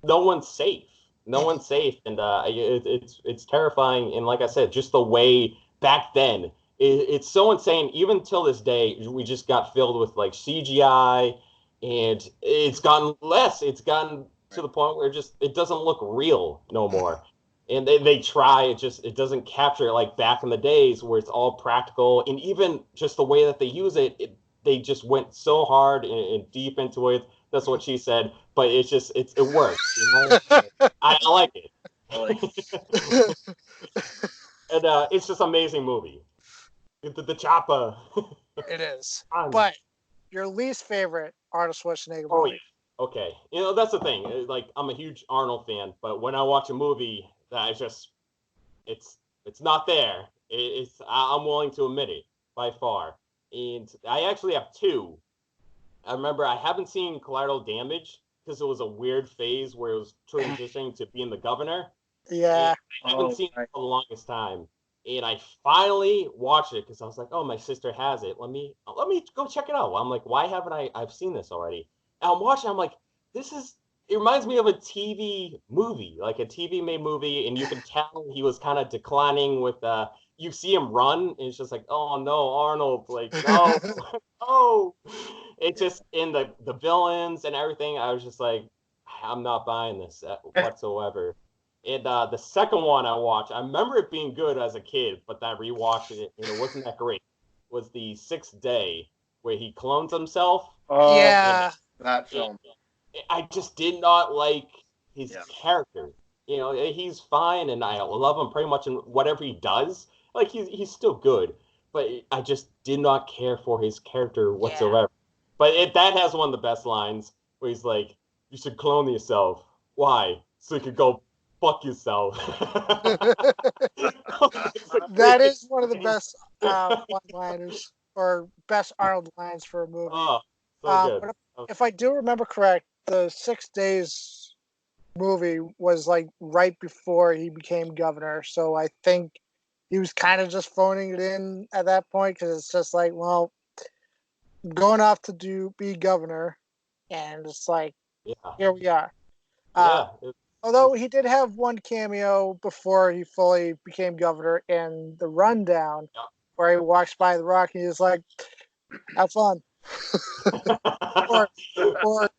no one's safe. No one's safe, and it's terrifying. And like I said, just the way back then, it's so insane. Even till this day, we just got filled with like CGI, and it's gotten less. It's gotten to the point where it doesn't look real no more. And they try, it doesn't capture it like back in the days where it's all practical, and even just the way that they use it they just went so hard and deep into it. That's what she said, but it works. You know? I like it. I like it. And it's just an amazing movie. The chopper. It is. But your least favorite Arnold Schwarzenegger movie? Oh, yeah. Okay. You know, that's the thing. Like, I'm a huge Arnold fan, but when I watch a movie that it's not there, I'm willing to admit it by far. And I actually have two. I remember I haven't seen Collateral Damage because it was a weird phase where it was transitioning to being the governor. Yeah. And I haven't seen it for the longest time. And I finally watched it because I was like, oh, my sister has it. Let me go check it out. I'm like, why haven't I've seen this already? And I'm watching, I'm like, it reminds me of a TV movie, like a TV made movie, and you can tell he was kind of declining with you see him run, and it's just like, oh no, Arnold, like no, no. It just in the villains and everything, I was just like, I'm not buying this whatsoever. And the second one I watched, I remember it being good as a kid, but I rewatched it and it wasn't that great. Was the Sixth Day, where he clones himself. Yeah, that film. I just did not like his Yeah. character. You know, he's fine, and I love him pretty much in whatever he does. Like he's still good, but I just did not care for his character Yeah. whatsoever. But that has one of the best lines where he's like, "You should clone yourself. Why? So you could go fuck yourself." It's a That great is one of the line. best one-liners or best Arnold lines for a movie. Oh, so good. But if I do remember correct, the 6 Days movie was like right before he became governor. So I think he was kind of just phoning it in at that point because it's just like, well, going off to be governor, and it's like, Yeah, here we are. Uh, yeah. although he did have one cameo before he fully became governor in the rundown, Yeah. where he walks by the Rock and he's like, "Have fun," or or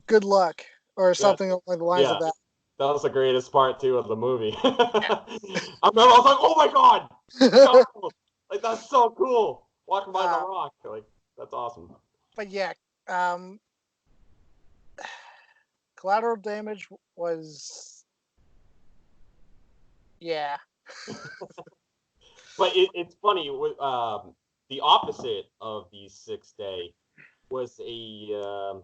"Good luck," or Yeah, something along the lines of yeah. that. That was the greatest part too of the movie. I remember I was like, "Oh my god, it's Arnold! Like that's so cool!" Walking by the uh, rock, like that's awesome. but yeah, um, collateral damage was yeah, But it's funny. The opposite of the 6 day was oh,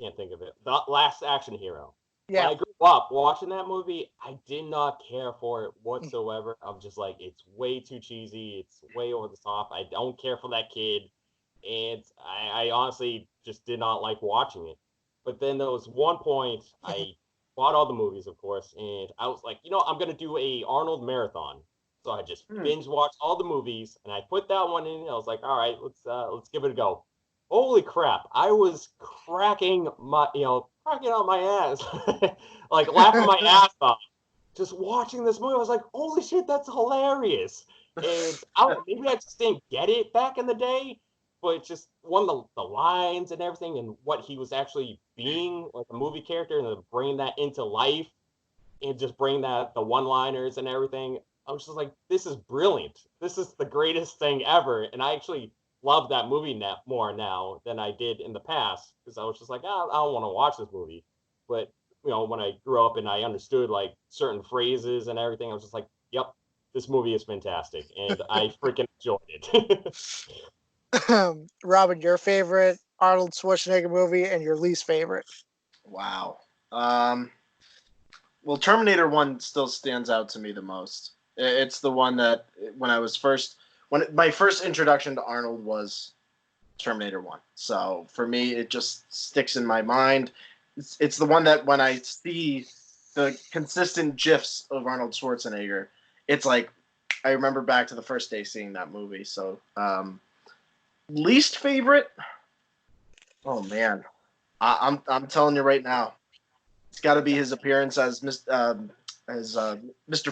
can't think of it. The Last Action Hero. When yeah. I grew up watching that movie, I did not care for it whatsoever. I'm just like, it's way too cheesy. It's way over the top. I don't care for that kid, and I honestly just did not like watching it. But then there was one point I bought all the movies, of course, and I was like, I'm gonna do a Arnold marathon. So I just Hmm. binge watched all the movies, and I put that one in. I was like, all right, let's give it a go. Holy crap! I was cracking out my ass, like laughing my ass off, just watching this movie. I was like, holy shit, that's hilarious. And I don't know, maybe I just didn't get it back in the day, but just one of the lines and everything and what he was actually being like a movie character and bringing that into life and just bring that the one liners and everything. I was just like, this is brilliant. This is the greatest thing ever. And I actually love that movie more now than I did in the past because I was just like, I don't want to watch this movie. But when I grew up and I understood like certain phrases and everything, I was just like, yep, this movie is fantastic, and I freaking enjoyed it. Robin, your favorite Arnold Schwarzenegger movie and your least favorite? Wow. Um, well, Terminator 1 still stands out to me the most. It's the one that my first introduction to Arnold was Terminator 1. So for me, it just sticks in my mind. It's the one that when I see the consistent GIFs of Arnold Schwarzenegger, it's like I remember back to the first day seeing that movie. So least favorite? Oh man, I'm telling you right now, it's got to be his appearance as Mr.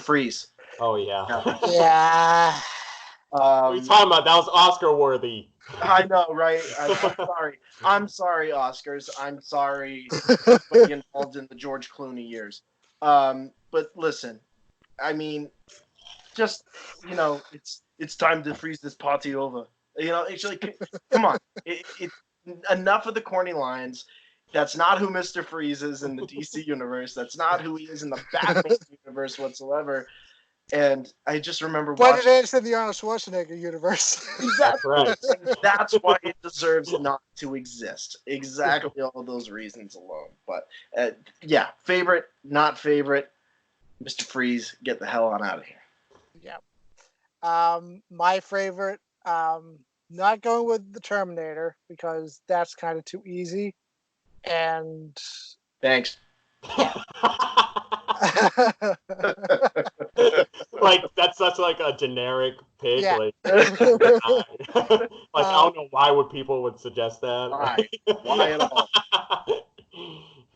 Freeze. Oh yeah. Yeah. Yeah. What are you talking about? That was Oscar worthy. I know, right? I'm sorry. I'm sorry, Oscars. I'm sorry, everybody involved in the George Clooney years. But listen, I mean, just it's time to freeze this party over. Actually, come on. Enough of the corny lines. That's not who Mister Freeze is in the DC universe. That's not who he is in the Batman universe whatsoever. And I just remember But it watching. is in the Arnold Schwarzenegger universe. That's Exactly. right. And that's why it deserves not to exist. Exactly all those reasons alone. But yeah, favorite, not favorite. Mr. Freeze, get the hell on out of here. Yeah. My favorite, not going with the Terminator because that's kind of too easy. And Thanks. Like that's such like a generic pick. yeah. Like, like I Um, don't know why would people would suggest that. Why? Why at all?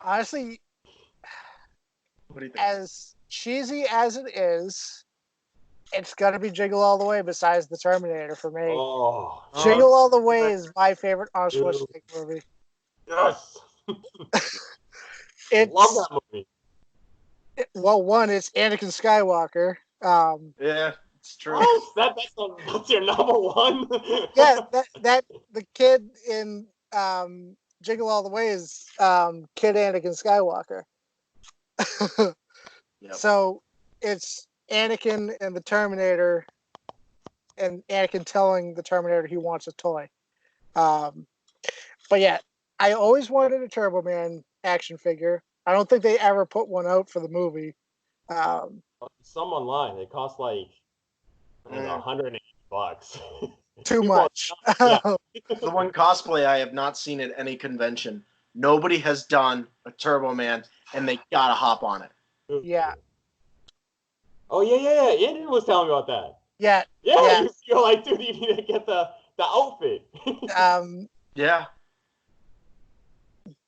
honestly, What do you think? as cheesy as it is, it's gonna be Jiggle All the Way. Besides the Terminator for me, Oh, Jiggle All the Way yeah. is my favorite Arnold Dude. Schwarzenegger movie. yes, It's love that movie. well, one, it's Anakin Skywalker. Yeah, it's true. Oh, that's your number one. Yeah, that the kid in Jingle All the Way is Kid Anakin Skywalker. Yep. So it's Anakin and the Terminator, and Anakin telling the Terminator he wants a toy. But yeah, I always wanted a Turbo Man action figure. I don't think they ever put one out for the movie. Some online, they cost like I don't know, $180. Too People are much. yeah. The one cosplay I have not seen at any convention. Nobody has done a Turbo Man, and they gotta hop on it. Yeah. Oh yeah. Andrew was telling me about that. Yeah. Yeah. You're like, dude, you need to get the outfit. Yeah.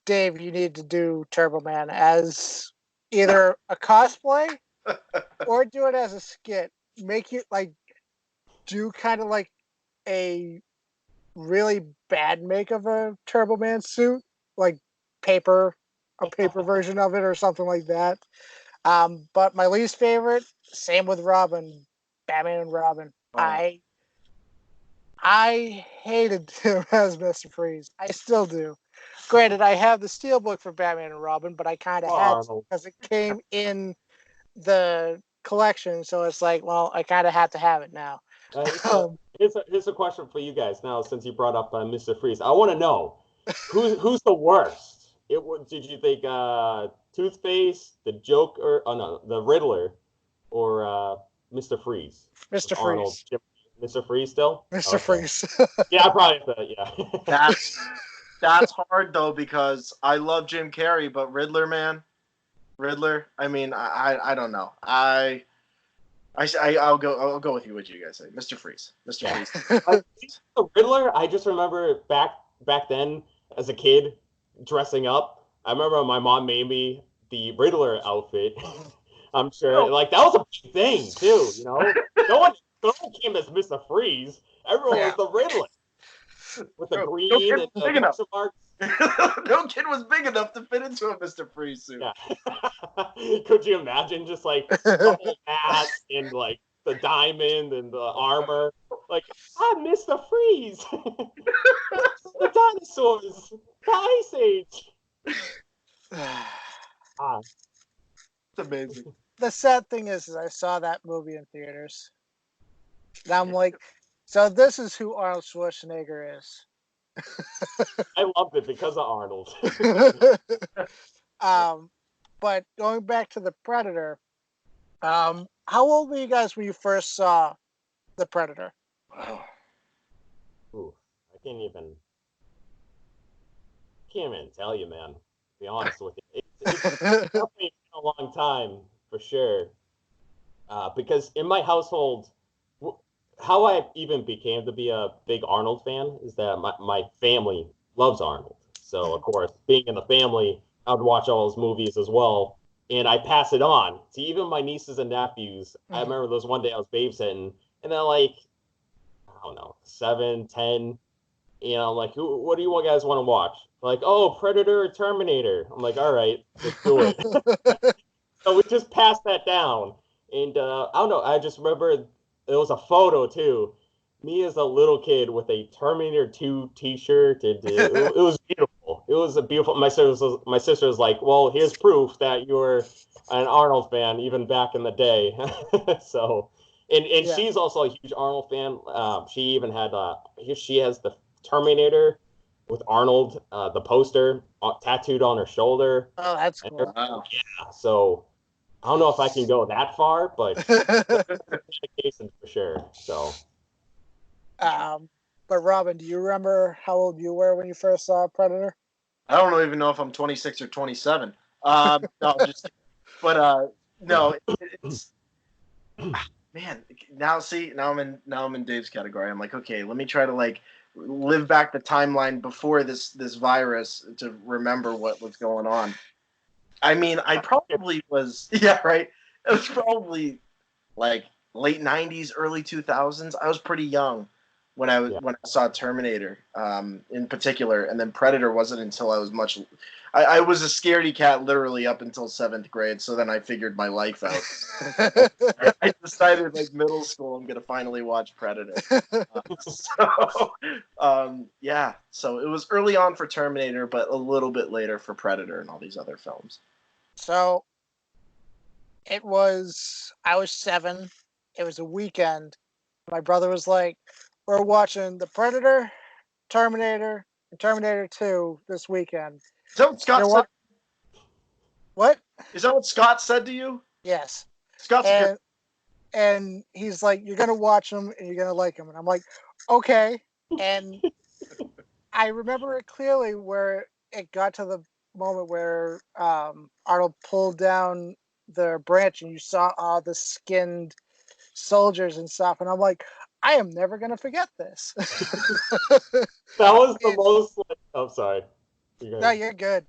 Dave, you need to do Turbo Man as either a cosplay or do it as a skit. Make it like do kind of like a really bad make of a Turbo Man suit, like a paper version of it or something like that. But my least favorite, same with Robin, Batman and Robin. Oh. I hated him as Mr. Freeze. I still do. Granted, I have the steelbook for Batman and Robin, but I kind of had to because it came in the collection. So it's like, well, I kind of have to have it now. Here's a question for you guys now, since you brought up Mr. Freeze. I want to know who's the worst. Did you think Toothface, the Joker, the Riddler, or Mr. Freeze? Mr. Arnold, Freeze. Mr. Freeze still? Mr. Okay. Freeze. Yeah, I probably thought, yeah. That's hard though, because I love Jim Carrey, but Riddler, I mean, I don't know. I'll go with you. What you guys say, Mr. Freeze? Mr. Freeze. The Riddler. I just remember back then as a kid dressing up. I remember my mom made me the Riddler outfit. I'm sure, like that was a big thing too. You know, no one came as Mr. Freeze. Everyone was the Riddler with the green and the question marks. No kid was big enough to fit into a Mr. Freeze suit. Yeah. Could you imagine just like double hats and like the diamond and the armor? Like, I'm Mr. Freeze. The dinosaurs, the Ice Age. It's amazing. The sad thing is I saw that movie in theaters. And I'm like, so this is who Arnold Schwarzenegger is. I loved it because of Arnold. But going back to the Predator, how old were you guys when you first saw the Predator? Wow. Ooh, I can't even tell you, man. To be honest with you, it's definitely been a long time for sure. Because in my household, how I even became to be a big Arnold fan is that my family loves Arnold. So, of course, being in the family, I would watch all his movies as well. And I pass it on to even my nieces and nephews. I remember there was one day I was babysitting, and they're like, I don't know, 7, 10. You know, I'm like, what do you guys want to watch? Like, oh, Predator or Terminator. I'm like, all right, let's do it. So we just passed that down. And I don't know, I just remember there was a photo too. Me as a little kid with a Terminator 2 T-shirt. It was beautiful. It was a beautiful. My sister was like, "Well, here's proof that you're an Arnold fan, even back in the day." So, and she's also a huge Arnold fan. She even had she has the Terminator with Arnold, the poster tattooed on her shoulder. Oh, that's cool. Wow. Yeah. So I don't know if I can go that far, but dedication for sure. So. But Robin, do you remember how old you were when you first saw Predator? I don't even know if I'm 26 or 27. No, no, it's man. Now I'm in Dave's category. I'm like, okay, let me try to like live back the timeline before this virus to remember what's going on. I mean, I probably was, yeah, right. It was probably like late 90s, early 2000s. I was pretty young when I saw Terminator, in particular, and then Predator wasn't until I was much. I was a scaredy cat literally up until 7th grade. So then I figured my life out. I decided like middle school, I'm gonna finally watch Predator. So Yeah, so it was early on for Terminator, but a little bit later for Predator and all these other films. So I was 7. It was a weekend. My brother was like, we're watching The Predator, Terminator, and Terminator 2 this weekend. Is that what Scott said? What? Is that what Scott said to you? Yes. Scott's a good. And he's like, you're going to watch them and you're going to like them. And I'm like, okay. And I remember it clearly where it got to the moment where Arnold pulled down the branch and you saw all the skinned soldiers and stuff. And I'm like, I am never going to forget this. That was the most, like, oh, sorry. No, you're good.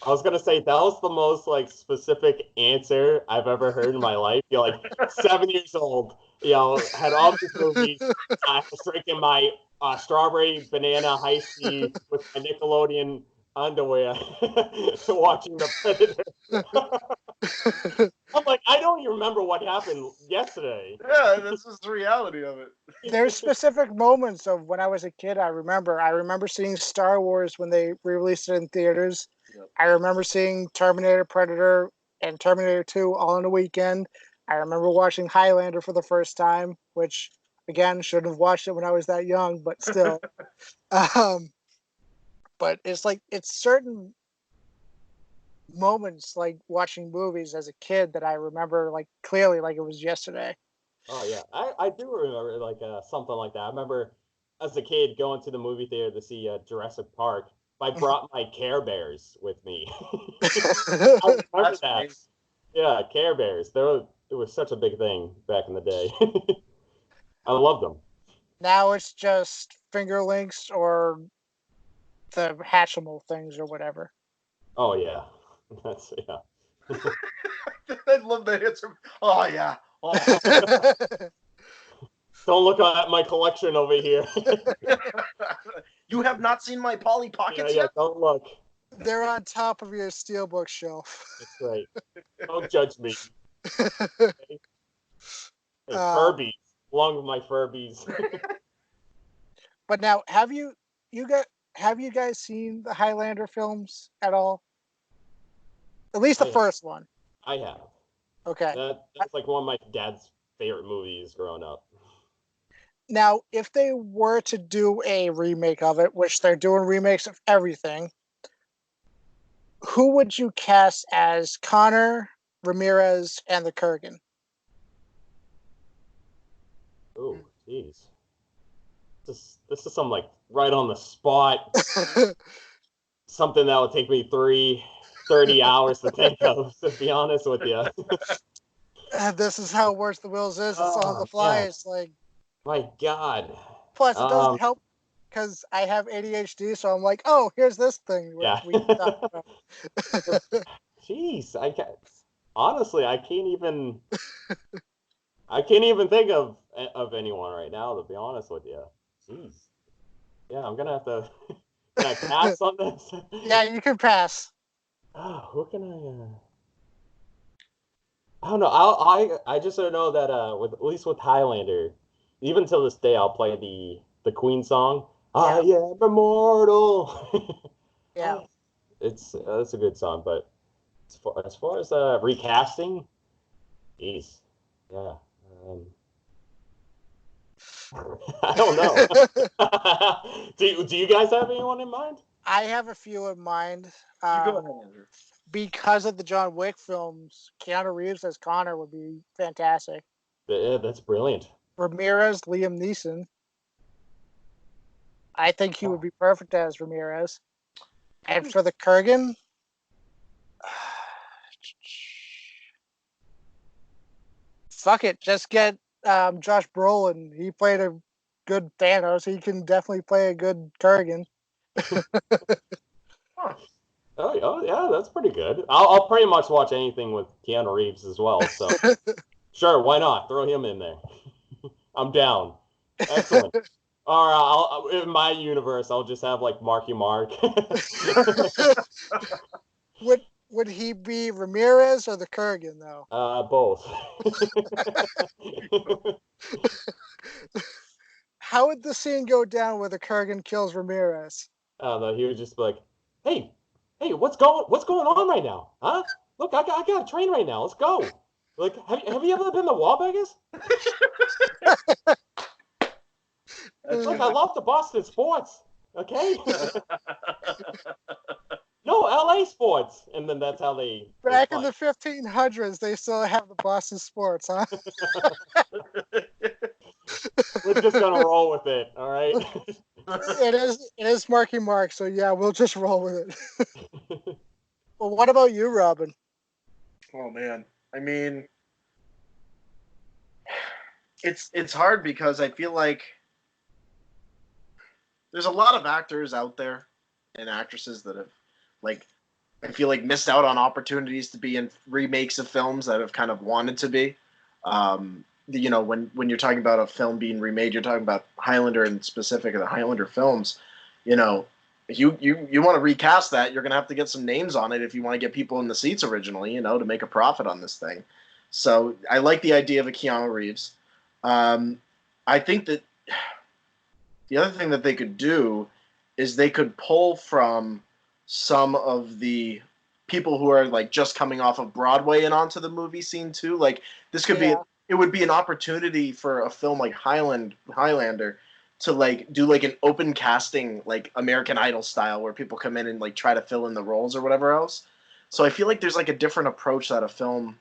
I was gonna say that was the most like specific answer I've ever heard in my life. You're like 7 years old, had all these movies. I was drinking my strawberry banana high tea with my Nickelodeon underwear, watching The Predator. I'm like, I don't even remember what happened yesterday. Yeah, this is the reality of it. There's specific moments of when I was a kid. I remember seeing Star Wars when they re-released it in theaters. Yep. I remember seeing Terminator, Predator, and Terminator 2 all in a weekend. I remember watching Highlander for the first time, which again shouldn't have watched it when I was that young, but still. But it's certain moments like watching movies as a kid that I remember like clearly, like it was yesterday. Oh yeah, I do remember like something like that. I remember as a kid going to the movie theater to see Jurassic Park. I brought my Care Bears with me. I remember that. Nice. Yeah, Care Bears. It was such a big thing back in the day. I loved them. Now it's just Fingerlinks or the Hatchimal things or whatever. Oh yeah, that's yeah. I love that answer. Oh yeah. Oh. Don't look at my collection over here. You have not seen my Polly Pockets yet? Yeah, don't look. They're on top of your steelbook shelf. That's right. Don't judge me. Okay? Hey, Furbies. Along with my Furbies. But now, have you guys seen the Highlander films at all? At least the first one. I have. Okay. That's like one of my dad's favorite movies growing up. Now, if they were to do a remake of it, which they're doing remakes of everything, who would you cast as Connor, Ramirez, and the Kurgan? Oh, jeez. This is something like right on the spot. Something that would take me 30 hours to think of, to be honest with you. This is how worse the Whills is. It's on the fly. Yeah. It's like, my God. Plus, it doesn't help because I have ADHD, so I'm like, oh, here's this thing. Yeah. Jeez, honestly, I can't even think of anyone right now, to be honest with you. Jeez. Yeah, I'm gonna have to. Can I pass on this? Yeah, you can pass. Oh, who can I don't know. I just don't know that at least with Highlander, even till this day, I'll play the Queen song. Yeah. I am immortal. Yeah, that's a good song, but as far as recasting, geez, yeah. I don't know. Do you guys have anyone in mind? I have a few in mind. Go ahead, Andrew. Because of the John Wick films, Keanu Reeves as Connor would be fantastic. Yeah, that's brilliant. Ramirez, Liam Neeson. I think he would be perfect as Ramirez. And for the Kurgan, fuck it, just get Josh Brolin. He played a good Thanos. He can definitely play a good Kurgan. Oh yeah, that's pretty good. I'll pretty much watch anything with Keanu Reeves as well. So sure, why not? Throw him in there. I'm down. Excellent. All right, in my universe, I'll just have like Marky Mark. Would he be Ramirez or the Kurgan though? Both. How would the scene go down where the Kurgan kills Ramirez? I don't know. He would just be like, "Hey, what's going on right now? Huh? Look, I got a train right now. Let's go. Like, have you ever been to Wahlburgers? Look, I love the Boston sports. Okay, no LA sports." And then that's how they Back in fight. the 1500s, they still have the Boston sports, huh? We're just gonna roll with it. All right. It is Marky Mark, so yeah, we'll just roll with it. Well, what about you, Robin? Oh man, I mean, it's hard because I feel like there's a lot of actors out there and actresses that have, like, I feel like missed out on opportunities to be in remakes of films that have kind of wanted to be. When you're talking about a film being remade, you're talking about Highlander and specific of the Highlander films. You know, if you want to recast that, you're gonna have to get some names on it if you want to get people in the seats originally, to make a profit on this thing. So I like the idea of a Keanu Reeves. I think that the other thing that they could do is they could pull from some of the people who are like just coming off of Broadway and onto the movie scene too. Like this could be it would be an opportunity for a film like Highlander to like do like an open casting like American Idol style where people come in and like try to fill in the roles or whatever else. So I feel like there's like a different approach that a film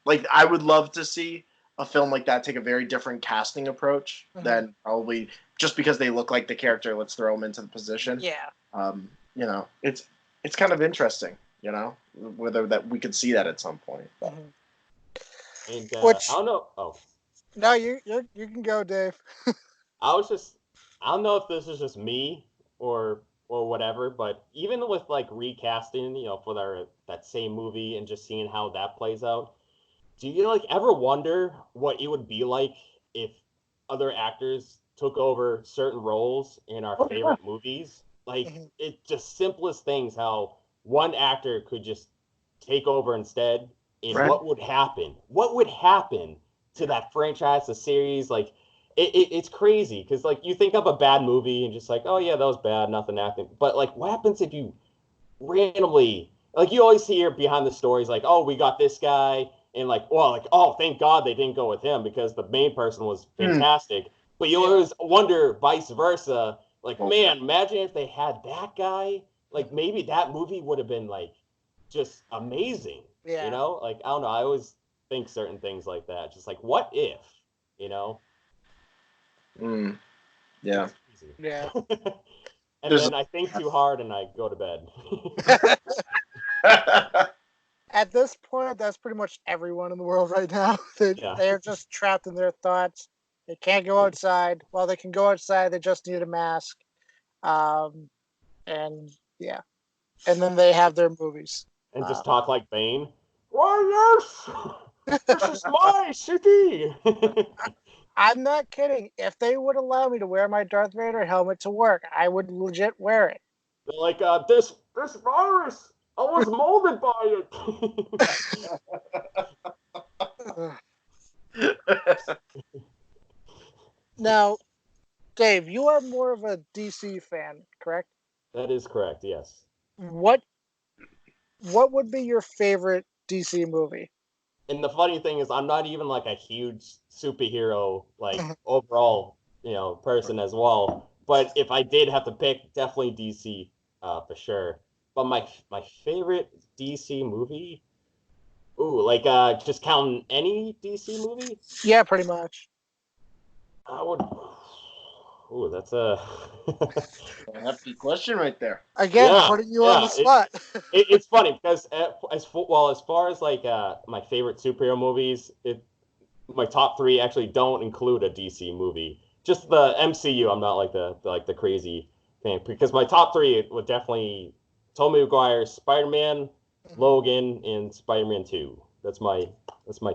like I would love to see a film like that take a very different casting approach than probably just because they look like the character, let's throw them into the position. Yeah. It's kind of interesting, whether that we could see that at some point. And Which, I don't know. Oh, no, you can go, Dave. I don't know if this is just me or whatever, but even with like recasting, for that same movie and just seeing how that plays out, do you like ever wonder what it would be like if other actors took over certain roles in our favorite movies? Like it's just simplest things how one actor could just take over instead, and Right. what would happen? What would happen to that franchise, the series? Like it's crazy because like you think of a bad movie and just like, oh yeah, that was bad, nothing acting. But like, what happens if you randomly, like, you always hear behind the stories like, oh, we got this guy, and like, well, like, oh, thank God they didn't go with him because the main person was fantastic. But you always wonder vice versa. Like, man, imagine if they had that guy. Like, maybe that movie would have been like just amazing. Yeah. Like, I don't know. I always think certain things like that. Just like, what if? Yeah. Yeah. And then I think too hard and I go to bed. At this point, that's pretty much everyone in the world right now. They're just trapped in their thoughts. They can't go outside. Well, they can go outside. They just need a mask. And yeah. And then they have their movies. And just talk like Bane. Why, yes! This is my city! I'm not kidding. If they would allow me to wear my Darth Vader helmet to work, I would legit wear it. They're like, this virus, I was molded by it. Now, Dave, you are more of a DC fan, correct? That is correct, yes. What would be your favorite DC movie? And the funny thing is, I'm not even like a huge superhero, like overall, person as well. But if I did have to pick, definitely DC, for sure. But my favorite DC movie, like just counting any DC movie? Yeah, pretty much. I would. That's a hefty question right there. Again, putting you on the spot. It's funny because as far as like my favorite superhero movies, my top 3 actually don't include a DC movie. Just the MCU. I'm not like the crazy fan, because my top 3 would definitely Tobey Maguire, Spider-Man, Logan, and Spider-Man 2. That's my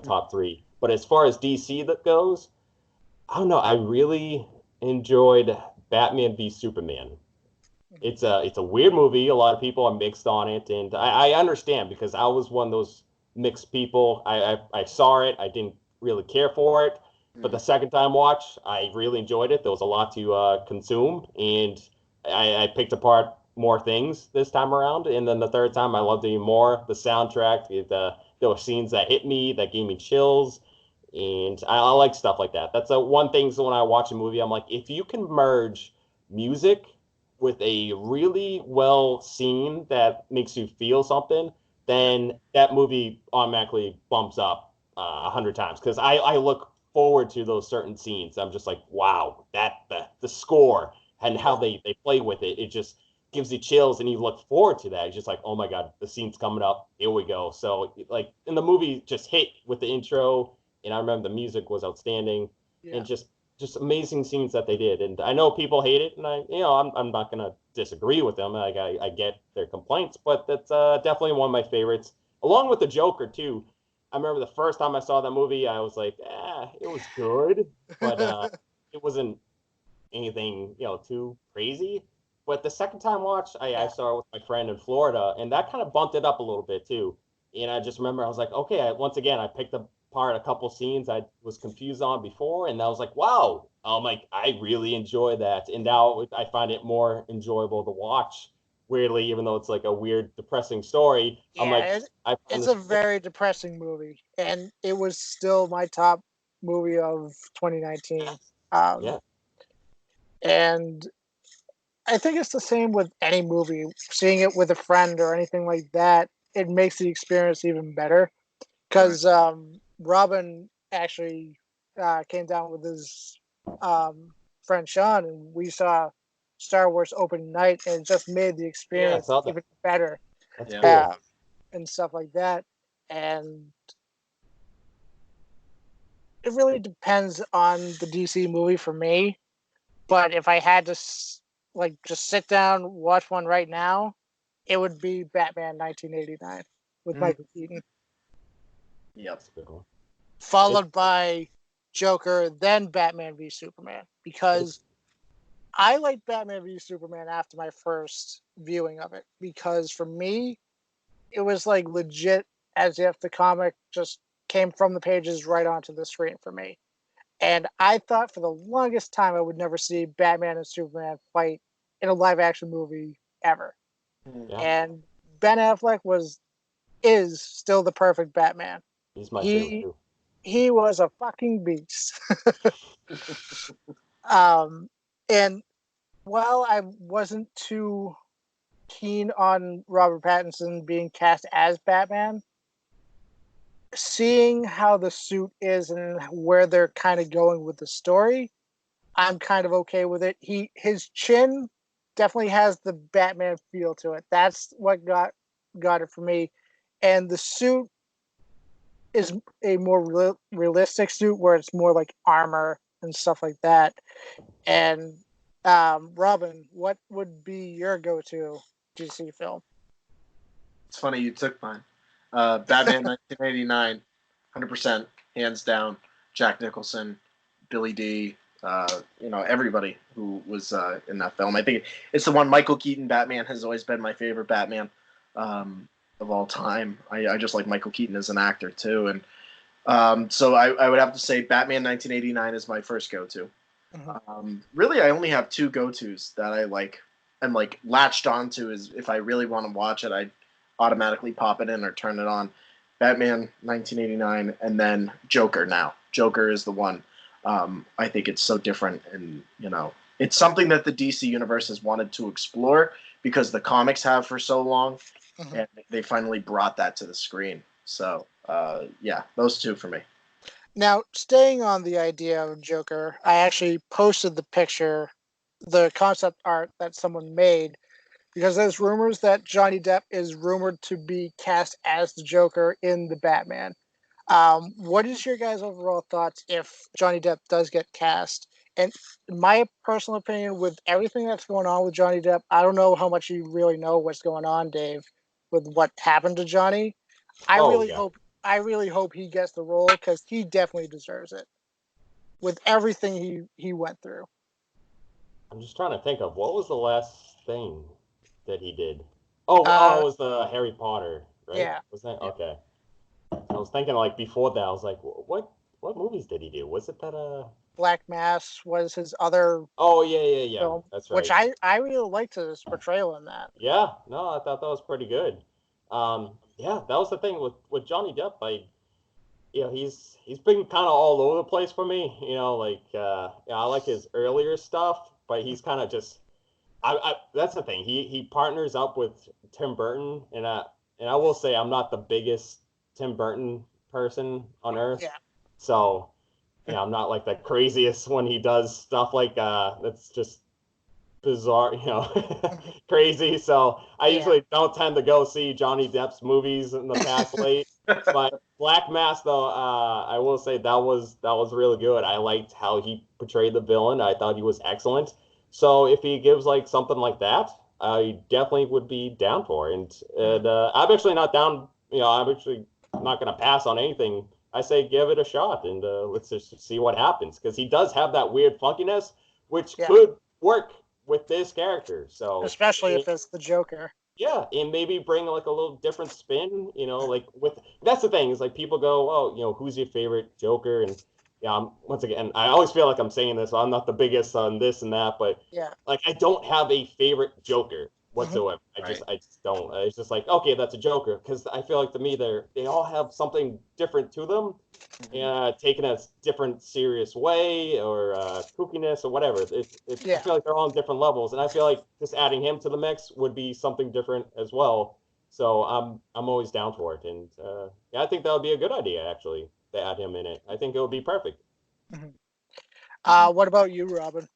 top 3. But as far as DC that goes, I don't know. I really enjoyed Batman v Superman. It's a weird movie. A lot of people are mixed on it, and I understand because I was one of those mixed people. I saw it. I didn't really care for it, But the second time watch, I really enjoyed it. There was a lot to consume, and I picked apart more things this time around. And then the third time, I loved it even more. The soundtrack, there were scenes that hit me, that gave me chills, and I like stuff like that. That's one thing. So when I watch a movie, I'm like, if you can merge music with a really well scene that makes you feel something, then that movie automatically bumps up 100 times because I look forward to those certain scenes. I'm just like, wow, the score and how they play with it, it just gives you chills, and you look forward to that. It's just like, oh my god, the scene's coming up. Here we go. So like, and the movie just hit with the intro, and I remember the music was outstanding, and just amazing scenes that they did. And I know people hate it, and I'm not gonna disagree with them. Like I get their complaints, but that's definitely one of my favorites, along with the Joker too. I remember the first time I saw that movie, I was like, it was good, but it wasn't anything, too crazy. But the second time watch, I saw it with my friend in Florida, and that kind of bumped it up a little bit too. And I just remember I was like, okay, once again, I picked apart a couple scenes I was confused on before, and I was like, wow, I'm like, I really enjoy that. And now I find it more enjoyable to watch, weirdly, even though it's like a weird, depressing story. I'm like, it's a very depressing movie, and it was still my top movie of 2019. Yeah. And I think it's the same with any movie. Seeing it with a friend or anything like that, it makes the experience even better. Because Robin actually came down with his friend Sean, and we saw Star Wars opening night, and it just made the experience even better. That's cool. And stuff like that. And it really depends on the DC movie for me. But if I had to just sit down, watch one right now, it would be Batman 1989 with Michael Keaton. Yep. Followed by Joker, then Batman v Superman. Because I like Batman v Superman after my first viewing of it. Because for me, it was like legit as if the comic just came from the pages right onto the screen for me. And I thought for the longest time I would never see Batman and Superman fight in a live action movie ever. Yeah. And Ben Affleck is still the perfect Batman. He's my favorite too. He was a fucking beast. And while I wasn't too keen on Robert Pattinson being cast as Batman, seeing how the suit is and where they're kind of going with the story, I'm kind of okay with it. His chin definitely has the Batman feel to it. That's what got it for me. And the suit is a more realistic suit where it's more like armor and stuff like that. And Robin, what would be your go-to DC film? It's funny you took mine. Batman 1989, 100%, hands down. Jack Nicholson, Billy D, everybody who was in that film. I think it's the one. Michael Keaton Batman has always been my favorite Batman of all time. I just like Michael Keaton as an actor too, and so I would have to say Batman 1989 is my first go-to. Really, I only have two go-tos that I like. I'm like latched onto is if I really want to watch it, I automatically pop it in or turn it on. Batman 1989 and then Joker now. Joker is the one. I think it's so different, and it's something that the DC universe has wanted to explore because the comics have for so long, and they finally brought that to the screen. So those two for me. Now, staying on the idea of Joker, I actually posted the picture, the concept art that someone made, because there's rumors that Johnny Depp is rumored to be cast as the Joker in the Batman. What is your guys' overall thoughts if Johnny Depp does get cast? And in my personal opinion, with everything that's going on with Johnny Depp, I don't know how much you really know what's going on, Dave, with what happened to Johnny. I really hope he gets the role because he definitely deserves it with everything he went through. I'm just trying to think of what was the last thing that he did. It was the Harry Potter, right? Yeah. Was that okay? I was thinking like before that. I was like, what what movies did he do? Was it that Black Mass was his other Oh yeah. film, That's which right. I really liked his portrayal in that. Yeah, no, I thought that was pretty good. Yeah, that was the thing with Johnny Depp. He's been kind of all over the place for me. Yeah, I like his earlier stuff, but he's kind of just. I that's the thing. He partners up with Tim Burton, and I will say I'm not the biggest Tim Burton person on earth. Yeah. So, I'm not like the craziest when he does stuff like that's just bizarre, crazy. So I usually don't tend to go see Johnny Depp's movies in the past late. But Black Mass, though, I will say that was really good. I liked how he portrayed the villain. I thought he was excellent. So if he gives like something like that, I definitely would be down for. And I'm actually not down. I'm actually not going to pass on anything. I say give it a shot and let's just see what happens because he does have that weird funkiness, which could work with this character. So especially if it's the Joker. Yeah, and maybe bring like a little different spin, like that's the thing is like people go, oh, who's your favorite Joker? And once again, I always feel like I'm saying this, so I'm not the biggest on this and that, but like I don't have a favorite Joker whatsoever. I just don't. It's just like, okay, that's a Joker because I feel like to me they all have something different to them, taken a different serious way or kookiness or whatever. I feel like they're all on different levels, and I feel like just adding him to the mix would be something different as well. So I'm always down for it, and I think that would be a good idea actually to add him in it. I think it would be perfect. What about you, Robin?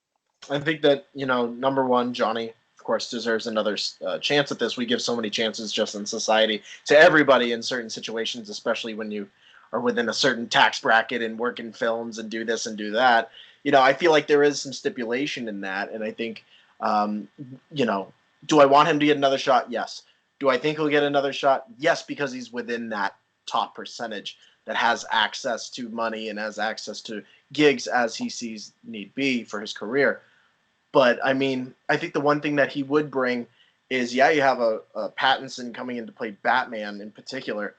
I think that number one, Johnny, of course, deserves another chance at this. We give so many chances just in society to everybody in certain situations, especially when you are within a certain tax bracket and work in films and do this and do that. I feel like there is some stipulation in that, and I think, do I want him to get another shot? Yes. Do I think he'll get another shot? Yes, because he's within that top percentage that has access to money and has access to gigs as he sees need be for his career. But I mean, I think the one thing that he would bring is, you have a Pattinson coming in to play Batman in particular,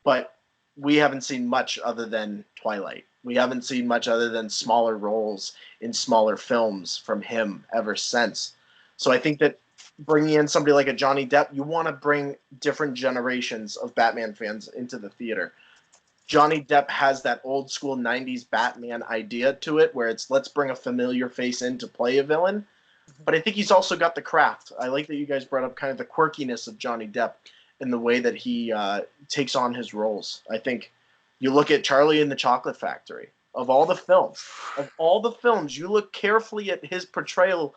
but we haven't seen much other than Twilight. We haven't seen much other than smaller roles in smaller films from him ever since. So I think that bringing in somebody like a Johnny Depp, you want to bring different generations of Batman fans into the theater. Johnny Depp has that old school 90s Batman idea to it where it's let's bring a familiar face in to play a villain. But I think he's also got the craft. I like that you guys brought up kind of the quirkiness of Johnny Depp in the way that he takes on his roles. I think you look at Charlie and the Chocolate Factory. Of all the films, you look carefully at his portrayal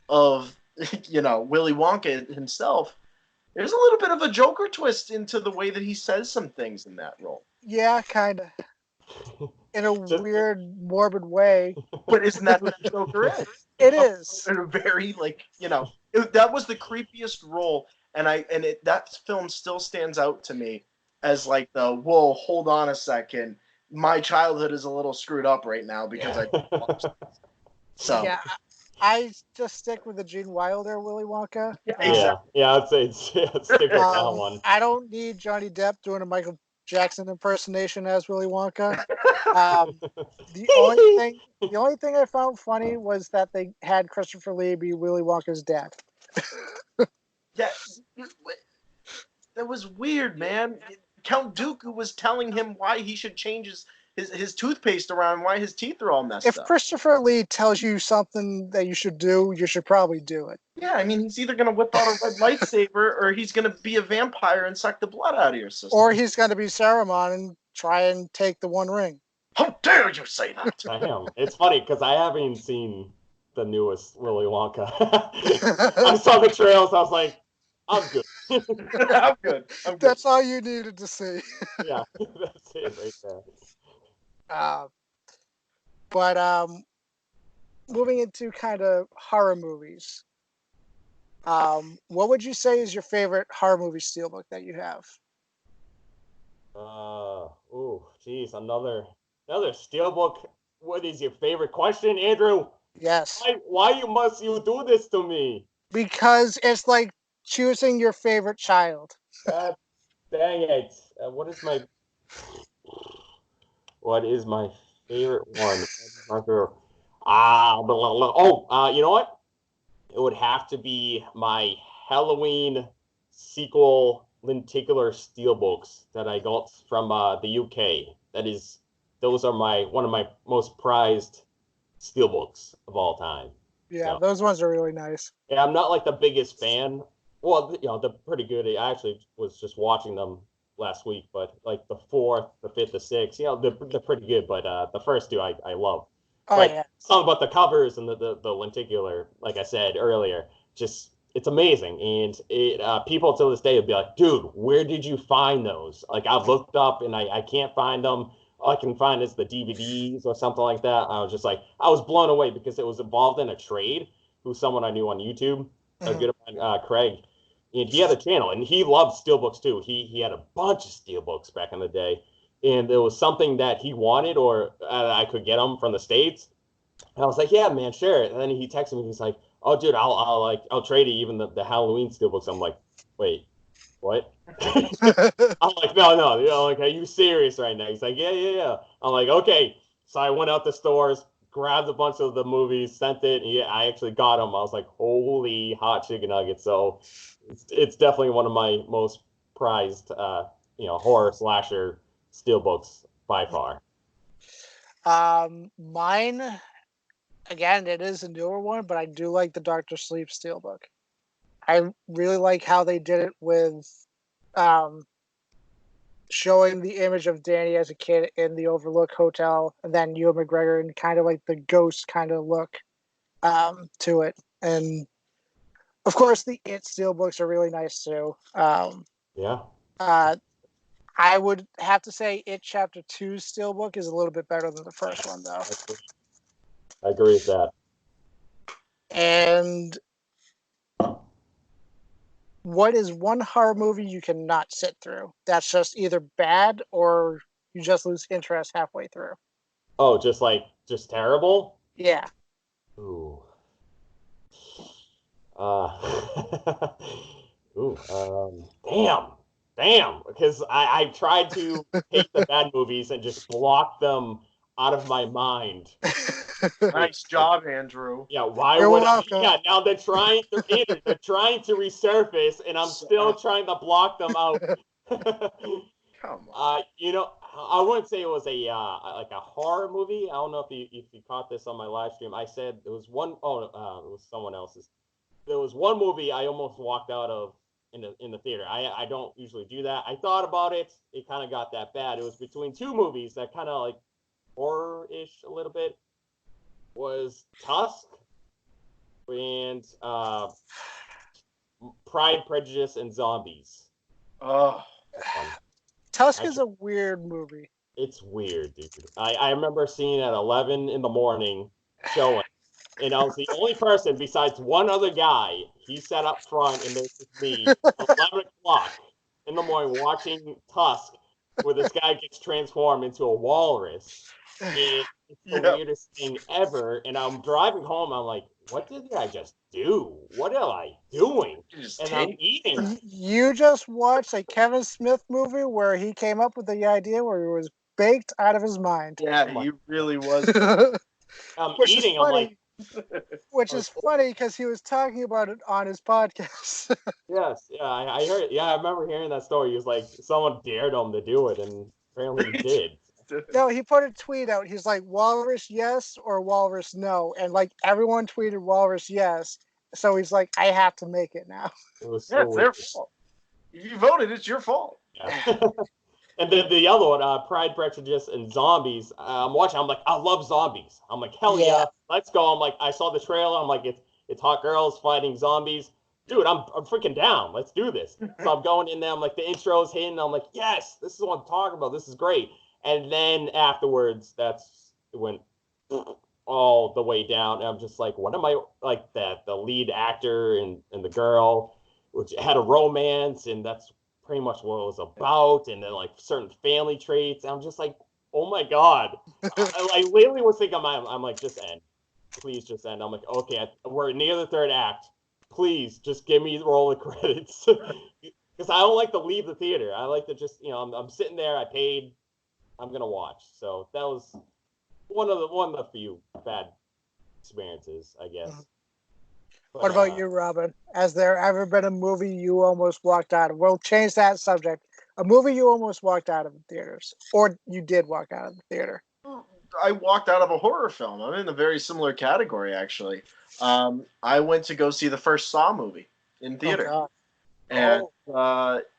of, Willy Wonka himself. There's a little bit of a Joker twist into the way that he says some things in that role. Yeah, kind of. In a weird, morbid way. But isn't that what the Joker is? It is. In a very, that was the creepiest role, and that film still stands out to me as like whoa, hold on a second. My childhood is a little screwed up right now because I watched it. So. Yeah. I just stick with the Gene Wilder Willy Wonka. I'd say stick with that one. I don't need Johnny Depp doing a Michael Jackson impersonation as Willy Wonka. The only thing I found funny was that they had Christopher Lee be Willy Wonka's dad. Yeah, that was weird, man. Count Dooku was telling him why he should change his toothpaste around, why his teeth are all messed up. If Christopher Lee tells you something that you should do, you should probably do it. Yeah, I mean, he's either going to whip out a red lightsaber or he's going to be a vampire and suck the blood out of your system. Or he's going to be Saruman and try and take the One Ring. How dare you say that? I am. It's funny because I haven't seen the newest Willy Wonka. I saw the trails. I was like, I'm good. I'm good. That's all you needed to see. Yeah, that's it right there. But moving into kind of horror movies, what would you say is your favorite horror movie steelbook that you have? Geez, another steelbook. What is your favorite question, Andrew? Yes. Why must you do this to me? Because it's like choosing your favorite child. Dang it! What is my Favorite one. You know what? It would have to be my Halloween sequel lenticular steelbooks that I got from the UK. Those are one of my most prized steelbooks of all time. Yeah, So, those ones are really nice. yeah, I'm not like the biggest fan. Well, they're pretty good. I actually was just watching them last week, but like the fourth, the fifth, the sixth, they're pretty good. But the first two I love. Oh But yeah. something about the covers and the lenticular, like I said earlier, just it's amazing. And people to this day would be like, dude, where did you find those? Like I've looked up and I can't find them. All I can find is the DVDs or something like that. I was just like, I was blown away because it was involved in a trade who's someone I knew on YouTube, a good friend, Craig. And he had a channel and he loved steelbooks too. He had a bunch of steelbooks back in the day. And it was something that he wanted or I could get them from the States. And I was like, yeah, man, sure. And then he texted me. He's like, oh, dude, I'll trade you even the Halloween steelbooks. I'm like, wait, what? I'm like, no, like, are you serious right now? He's like, yeah. I'm like, okay. So I went out the stores, grabbed a bunch of the movies, sent it. And yeah, I actually got them. I was like, holy hot chicken nuggets. So it's definitely one of my most prized, horror slasher steelbooks by far. Mine, again, it is a newer one, but I do like the Doctor Sleep Steelbook. I really like how they did it with showing the image of Danny as a kid in the Overlook Hotel, and then Ewan McGregor and kind of like the ghost kind of look to it. And of course, the It Steelbooks are really nice too. Yeah. I would have to say It Chapter 2 Steelbook is a little bit better than the first one, though. I agree with that. And what is one horror movie you cannot sit through? That's just either bad or you just lose interest halfway through. Oh, just terrible? Yeah. Ooh. Damn. Because I tried to take the bad movies and just block them out of my mind. Nice job, Andrew. Yeah, why You're would welcome. Yeah, now they're trying to resurface, and I'm still trying to block them out. Come on. I wouldn't say it was a like a horror movie. I don't know if you caught this on my live stream. I said there was one. Oh, it was someone else's. There was one movie I almost walked out of in the theater. I don't usually do that. I thought about it. It kind of got that bad. It was between two movies that kind of like horror-ish a little bit. Was Tusk and Pride, Prejudice, and Zombies. Oh. Tusk is a weird movie. It's weird, dude. I remember seeing it at 11 in the morning showing. And I was the only person besides one other guy. He sat up front and there's just me at 11 o'clock in the morning watching Tusk where this guy gets transformed into a walrus. And it's the weirdest thing ever. And I'm driving home. I'm like, what did I just do? What am I doing? And I'm eating. You just watched a Kevin Smith movie where he came up with the idea where he was baked out of his mind. Yeah, he really was. I'm Which eating. Is funny, I'm like, which is funny because he was talking about it on his podcast. yes, yeah, I heard. Yeah, I remember hearing that story. He was like, someone dared him to do it, and apparently he did. No, he put a tweet out. He's like, walrus yes or walrus no. And like everyone tweeted walrus yes. So he's like, I have to make it now. It was Yeah, it's their fault. If you voted, it's your fault. Yeah. And then the other one, Pride, Prejudice, and Zombies. I'm watching. I'm like, I love zombies. I'm like, hell yeah, let's go. I'm like, I saw the trailer. I'm like, it's hot girls fighting zombies. Dude, I'm freaking down. Let's do this. So I'm going in there. I'm like, the intro's hitting. I'm like, yes, this is what I'm talking about. This is great. And then afterwards, it went all the way down. And I'm just like, what am I like? That the lead actor and the girl, which had a romance, and that's pretty much what it was about. And then like certain family traits. I'm just like, oh my god. I literally was thinking, I'm like, just end. Please just end. I'm like, okay, we're near the third act. Please just give me the roll of credits. Because I don't like to leave the theater. I like to just, I'm sitting there. I paid. I'm gonna watch. So that was one of the few bad experiences, I guess. Mhm. But, What about you, Robin? Has there ever been a movie you almost walked out of? We'll change that subject. A movie you almost walked out of the theaters, or you did walk out of the theater. I walked out of a horror film. I'm in a very similar category, actually. I went to go see the first Saw movie in Oh theater. God! And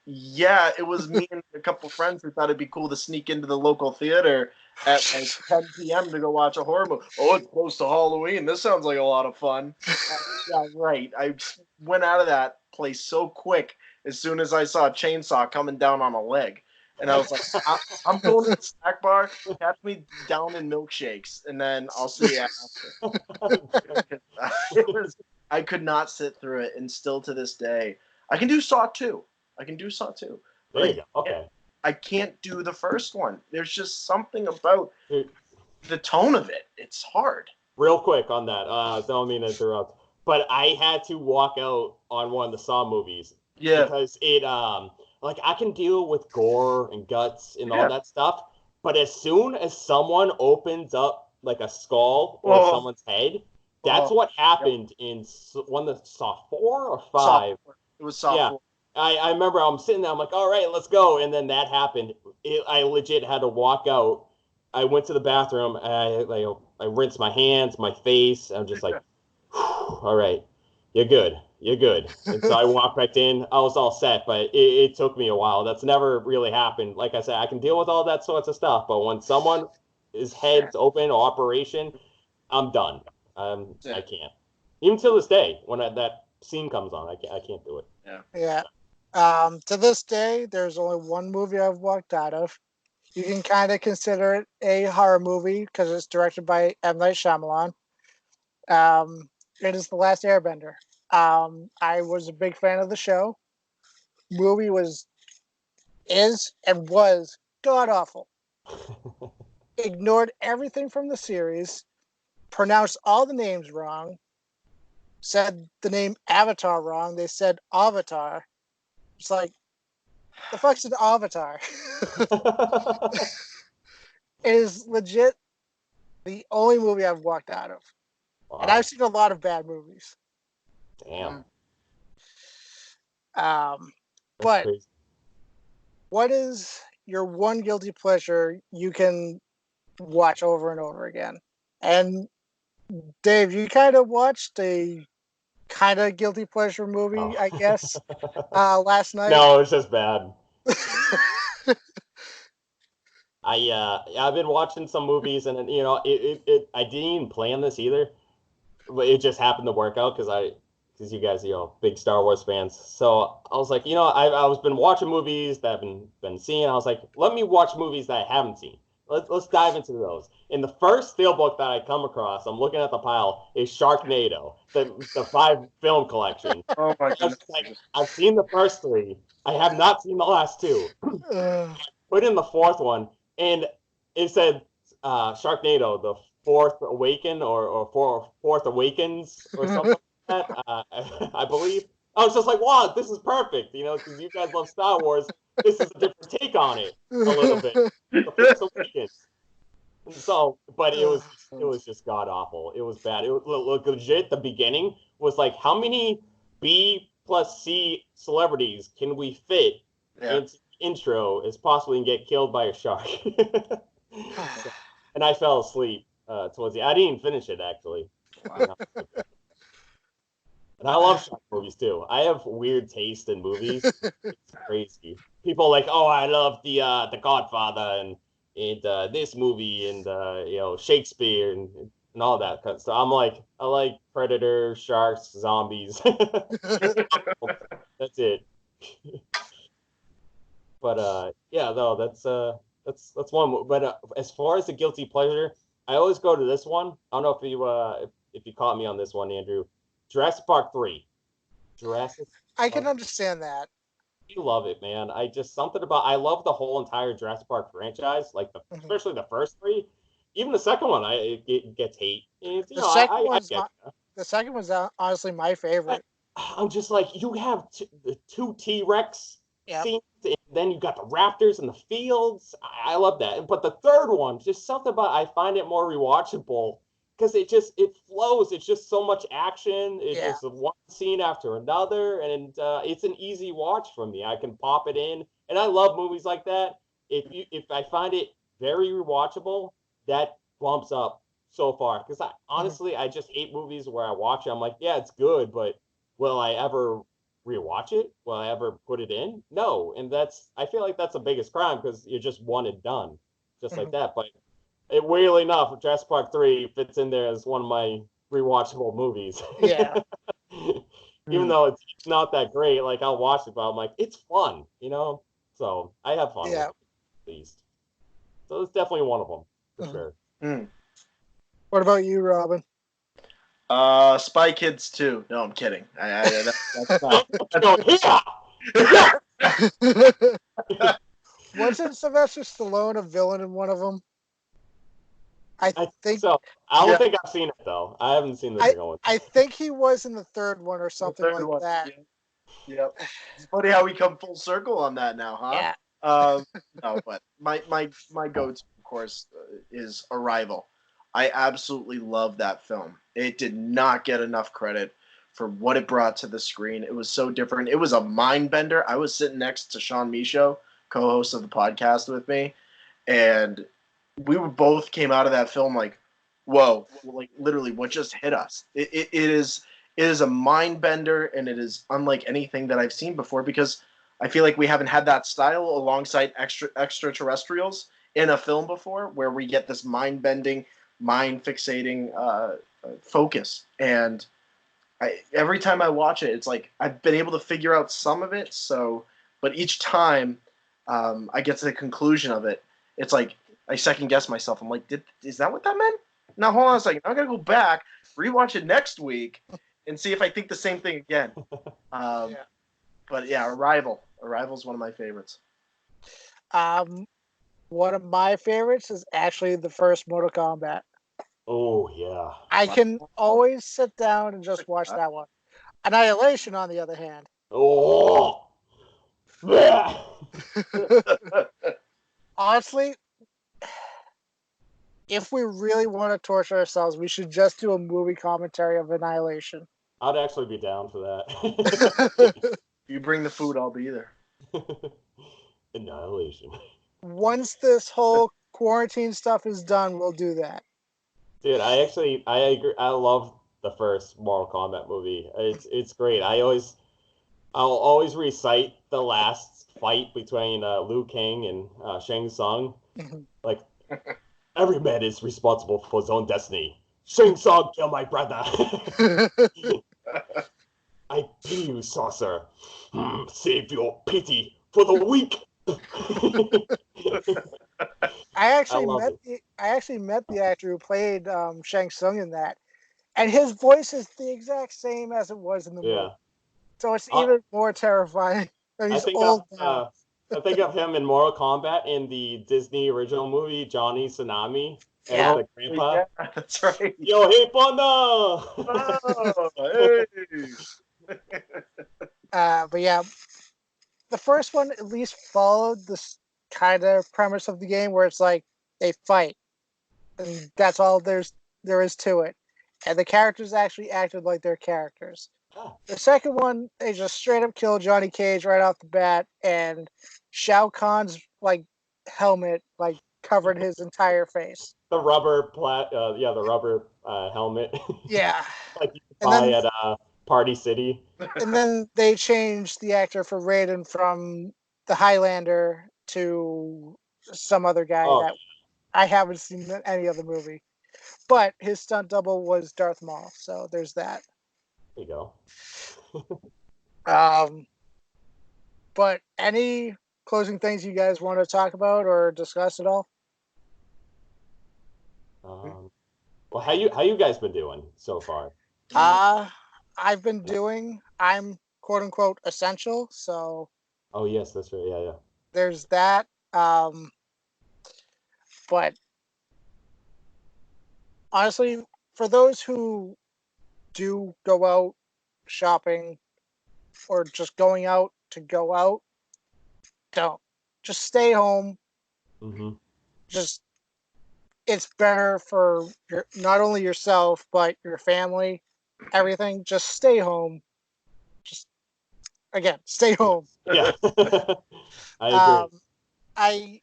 yeah, it was me and a couple friends who thought it'd be cool to sneak into the local theater at like 10 p.m. to go watch a horror movie. Oh, it's close to Halloween. This sounds like a lot of fun. Yeah, right. I went out of that place so quick as soon as I saw a chainsaw coming down on a leg. And I was like, I'm going to the snack bar. Catch me down in milkshakes, and then I'll see you after. I could not sit through it, and still to this day, I can do Saw 2. I can do Saw 2. there you go. Okay. I can't do the first one. There's just something about Dude, the tone of it. It's hard. real quick on that. Don't mean to interrupt, but I had to walk out on one of the Saw movies Yeah. because it like I can deal with gore and guts and all Yeah. that stuff, but as soon as someone opens up like a skull or Oh. someone's head, that's Oh. what happened in one that Saw 4 or 5. Saw 4. It was Saw Yeah. 4. I remember I'm sitting there, I'm like, all right, let's go. And then that happened. I legit had to walk out. I went to the bathroom and I rinsed my hands, my face. I'm just like, all right, you're good. You're good. And so I walked back in. I was all set, but it took me a while. That's never really happened. Like I said, I can deal with all that sorts of stuff. But when someone is head's open or operation, I'm done. I can't. Even to this day, when that scene comes on, I can't do it. Yeah. To this day, there's only one movie I've walked out of. You can kind of consider it a horror movie because it's directed by M. Night Shyamalan. It is The Last Airbender. I was a big fan of the show. Movie is and was god awful. Ignored everything from the series, pronounced all the names wrong, said the name Avatar wrong. They said Avatar. It's like, the fuck's an Avatar? It is legit the only movie I've walked out of. Wow. And I've seen a lot of bad movies. Damn. But Crazy. what is your one guilty pleasure you can watch over and over again? And Dave, you kind of watched a kind of guilty pleasure movie, I guess, last night. No, it's just bad. I've been watching some movies, and I didn't even plan this either, but it just happened to work out because you guys, big Star Wars fans. So I was like, I was been watching movies that I've been seeing. I was like, let me watch movies that I haven't seen. Let's dive into those. And the first steelbook that I come across, I'm looking at the pile, is Sharknado, the 5 film collection. Oh my goodness. I've seen the first 3. I have not seen the last 2. Put in the 4th one, and it said Sharknado, the 4th Awaken or Fourth Awakens or something like that. I believe. I was just like, wow, this is perfect, because you guys love Star Wars. This is a different take on it a little bit. The Force Awakens. And so, but it was just god awful. It was bad. It was legit. The beginning was like, how many B plus C celebrities can we fit into the intro as possibly and get killed by a shark? And I fell asleep towards I didn't even finish it actually. Wow. And I love shark movies too. I have weird taste in movies. It's crazy. People are like, oh, I love the Godfather and this movie and Shakespeare and all that kind of stuff. I'm like, I like Predator, sharks, zombies. That's it. But yeah, no, that's one. But as far as the guilty pleasure, I always go to this one. I don't know if you caught me on this one, Andrew. Jurassic Park 3. I can understand that. You love it, man. I love the whole entire Jurassic Park franchise, like especially the first 3. Even the second one, it gets hate. The second one's honestly my favorite. I'm just like, you have 2 T-Rex Yep. scenes, and then you got the Raptors and the fields. I love that. But the third one, just something about I find it more rewatchable because it flows. It's just so much action. It's Yeah. just one scene after another, and it's an easy watch for me. I can pop it in, and I love movies like that. If I find it very rewatchable, that bumps up so far because honestly I just hate movies where I watch it. I'm like, yeah, it's good, but will I ever rewatch it? Will I ever put it in? No, and I feel like that's the biggest crime because you're just one and done, just like that. But weirdly enough, Jurassic Park 3 fits in there as one of my rewatchable movies. Yeah. Even though it's not that great, like I'll watch it, but I'm like, it's fun, So I have fun with Yeah. it, at least. So it's definitely one of them for sure. Mm. What about you, Robin? Spy Kids 2. No, I'm kidding. That's not. Wasn't Sylvester Stallone a villain in one of them? I I think think so. I don't Yeah. think I've seen it though. I haven't seen the second one. I think he was in the third one or something Third like one. that. Yep. It's funny how we come full circle on that now, huh? Yeah. No, but my go-to, of course, is Arrival. I absolutely love that film. It did not get enough credit for what it brought to the screen. It was so different. It was a mind bender. I was sitting next to Sean Michaud, co-host of the podcast with me, and we were both came out of that film like, whoa, like literally what just hit us. It is a mind bender, and it is unlike anything that I've seen before because I feel like we haven't had that style alongside extraterrestrials in a film before, where we get this mind bending, mind fixating focus. And every time I watch it, it's like I've been able to figure out some of it. So, but each time I get to the conclusion of it, it's like I second guess myself. I'm like, is that what that meant? Now hold on a second. I'm gonna go back, rewatch it next week, and see if I think the same thing again. Yeah. But yeah, Arrival. Arrival is one of my favorites. One of my favorites is actually the first Mortal Kombat. Oh yeah. I can always sit down and just watch that one. Annihilation, on the other hand. Oh. Yeah. Honestly, if we really want to torture ourselves, we should just do a movie commentary of Annihilation. I'd actually be down for that. You bring the food, I'll be there. Annihilation. Once this whole quarantine stuff is done, we'll do that. Dude, I agree. I love the first Mortal Kombat movie. It's great. I'll always recite the last fight between Liu Kang and Shang Tsung. Like, every man is responsible for his own destiny. Shang Tsung killed my brother. I pity you, sorcerer. Save your pity for the weak. I actually met the actor who played Shang Tsung in that, and his voice is the exact same as it was in the movie. So it's even more terrifying. And he's old now. I think of him in Mortal Kombat in the Disney original movie Johnny Tsunami as Yeah. the grandpa. Yeah, that's right. Yo, hey, Panda! Oh, hey. But yeah, the first one at least followed this kind of premise of the game where it's like they fight, and that's all there is to it. And the characters actually acted like their characters. The second one, they just straight up killed Johnny Cage right off the bat, and Shao Kahn's like helmet like covered his entire face. The rubber helmet. Yeah. Like you And buy then at Party City. and then they changed the actor for Raiden from the Highlander to some other guy that I haven't seen in any other movie. But his stunt double was Darth Maul, so there's that. There you go. But any closing things you guys want to talk about or discuss at all? Well, how you guys been doing so far? I'm quote unquote essential, so. Oh yes, that's right. Yeah. There's that. But honestly, for those who do go out shopping or just going out to go out, don't. Just stay home. Mm-hmm. Just it's better for not only yourself but your family, everything. Just stay home. Just again, stay home. Yeah. I agree. Um, I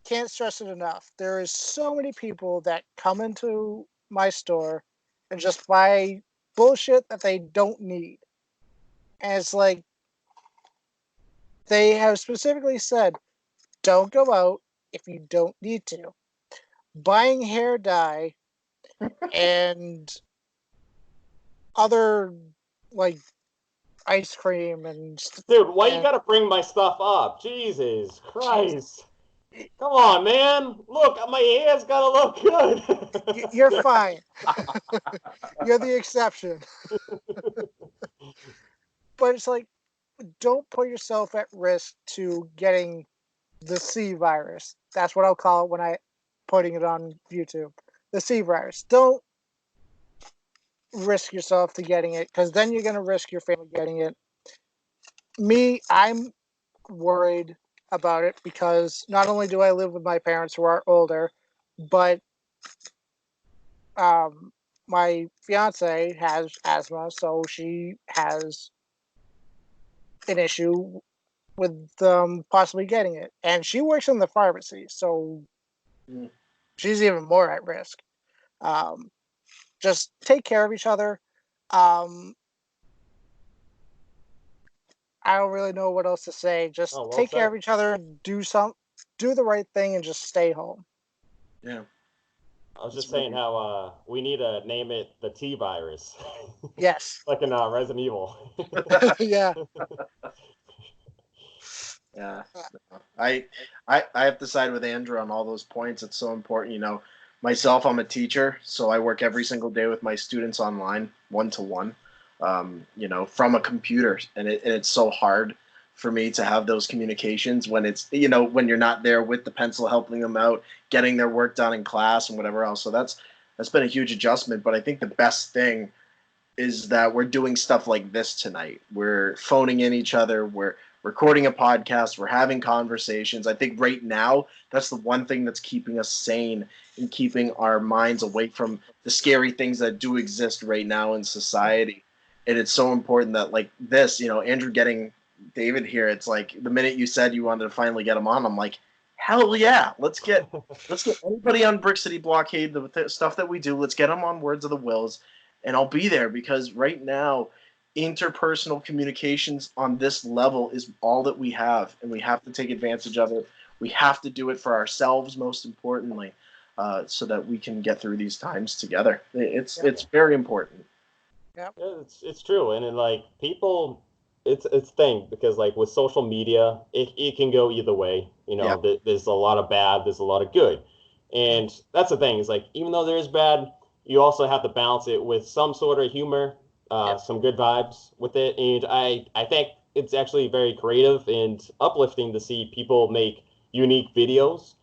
can't stress it enough. There is so many people that come into my store and just buy bullshit that they don't need. And it's like they have specifically said, don't go out if you don't need to. Buying hair dye and other like ice cream Dude, why you and gotta bring my stuff up? Jesus Christ. Come on, man. Look, my hair's gotta look good. you're fine. You're the exception. But it's like, don't put yourself at risk to getting the C virus. That's what I'll call it when I putting it on YouTube. The C virus. Don't risk yourself to getting it because then you're going to risk your family getting it. Me, I'm worried about it because not only do I live with my parents who are older, but um, my fiance has asthma, so she has an issue with possibly getting it. And she works in the pharmacy, so she's even more at risk. Um, just take care of each other. Um, I don't really know what else to say. Just Oh, well take care said. of each other. Do the right thing, and just stay home. Yeah. I was just That's saying how we need to name it the T virus. Yes. Like in Resident Evil. Yeah. Yeah. I have to side with Andrew on all those points. It's so important. Myself, I'm a teacher, so I work every single day with my students online, one to one, from a computer, and it's so hard for me to have those communications when when you're not there with the pencil helping them out, getting their work done in class and whatever else. So that's been a huge adjustment. But I think the best thing is that we're doing stuff like this tonight. We're phoning in each other. We're recording a podcast. We're having conversations. I think right now, that's the one thing that's keeping us sane and keeping our minds away from the scary things that do exist right now in society. And it's so important that, like this, Andrew getting David here, it's like the minute you said you wanted to finally get him on, I'm like, hell yeah, let's get anybody on Brick City Blockade, the stuff that we do. Let's get them on Words of the Whills, and I'll be there because right now, interpersonal communications on this level is all that we have, and we have to take advantage of it. We have to do it for ourselves, most importantly, so that we can get through these times together. It's very important. Yep. Yeah, it's true, and then like people, it's thing because like with social media, it can go either way. Yeah. There's a lot of bad, there's a lot of good, and that's the thing is like even though there is bad, you also have to balance it with some sort of humor, some good vibes with it, and I think it's actually very creative and uplifting to see people make unique videos,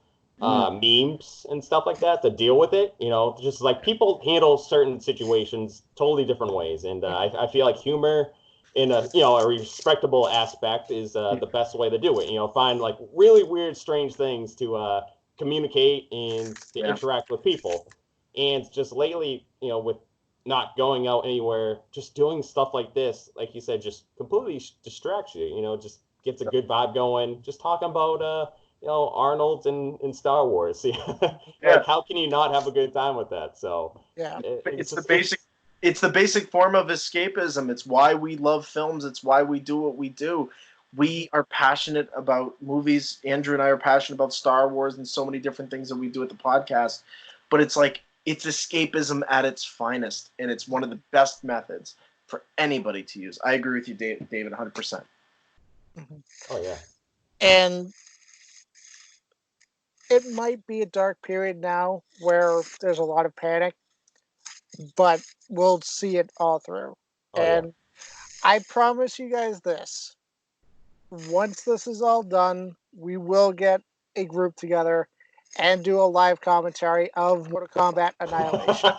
memes and stuff like that to deal with it. Just like people handle certain situations totally different ways, and I feel like humor in a respectable aspect is the best way to do it. Find like really weird, strange things to communicate and to interact with people. And just lately, with not going out anywhere, just doing stuff like this, like you said, just completely distracts you. Just gets a good vibe going. Just talking about Arnold in Star Wars. Like how can you not have a good time with that? So Yeah. It's the basic form of escapism. It's why we love films. It's why we do what we do. We are passionate about movies. Andrew and I are passionate about Star Wars and so many different things that we do at the podcast. But it's like it's escapism at its finest, and it's one of the best methods for anybody to use. I agree with you, David, 100%. Oh yeah. And it might be a dark period now where there's a lot of panic, but we'll see it all through. And I promise you guys this. Once this is all done, we will get a group together and do a live commentary of Mortal Kombat Annihilation.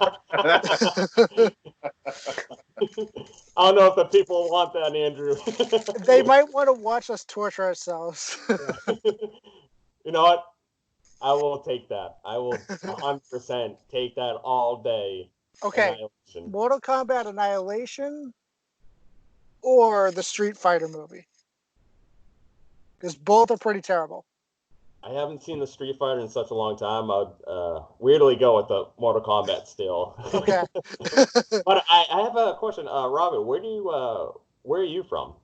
I don't know if the people want that, Andrew. They might want to watch us torture ourselves. You know what? I will take that. I will 100% take that all day. Okay, Annihilation. Mortal Kombat Annihilation or the Street Fighter movie? Because both are pretty terrible. I haven't seen the Street Fighter in such a long time. I'd weirdly go with the Mortal Kombat still. Okay. But I have a question, Robin. Where are you from?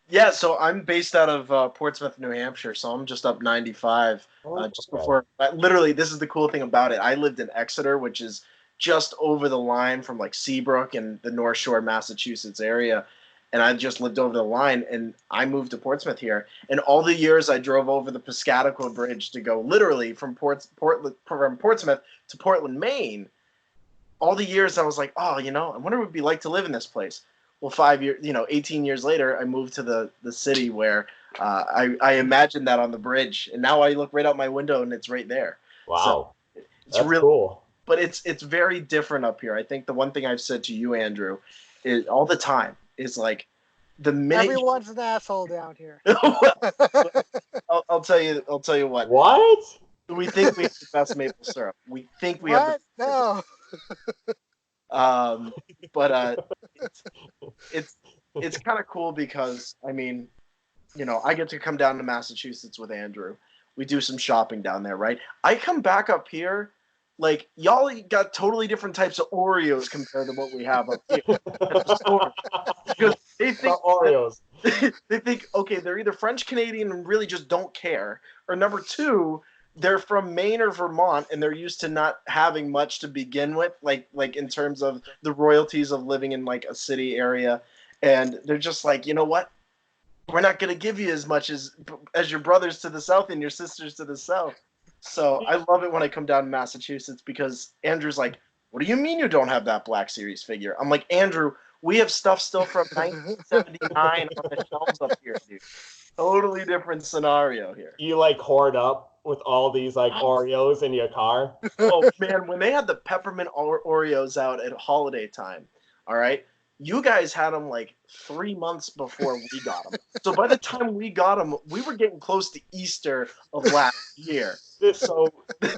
Yeah, so I'm based out of Portsmouth, New Hampshire, so I'm just up 95, just before. Literally, this is the cool thing about it. I lived in Exeter, which is just over the line from like Seabrook and the North Shore, Massachusetts area, and I just lived over the line. And I moved to Portsmouth here, and all the years I drove over the Piscataqua Bridge to go literally from Portsmouth to Portland, Maine. All the years I was like, oh, I wonder what it'd be like to live in this place. Well, 5 years, 18 years later, I moved to the city where I imagined that on the bridge, and now I look right out my window and it's right there. Wow, so it's that's really cool. But it's very different up here. I think the one thing I've said to you, Andrew, is all the time is like the minute Everyone's an asshole down here. I'll tell you what. What? We think we have the best maple syrup. We think we have the No. But it's kind of cool because I get to come down to Massachusetts with Andrew. We do some shopping down there, right? I come back up here, like y'all got totally different types of Oreos compared to what we have up here at the store. Because they think Oreos. They think, okay, they're either French Canadian and really just don't care, or number two, they're from Maine or Vermont and they're used to not having much to begin with, like in terms of the royalties of living in like a city area, and they're just like, you know what? We're not going to give you as much as your brothers to the south and your sisters to the south. So I love it when I come down to Massachusetts because Andrew's like, what do you mean you don't have that Black Series figure? I'm like, Andrew, we have stuff still from 1979 on the shelves up here, dude. Totally different scenario here. You like hoard up with all these like Oreos in your car? Oh man, when they had the peppermint Oreos out at holiday time, all right, you guys had them like 3 months before we got them. So by the time we got them, we were getting close to Easter of last year. So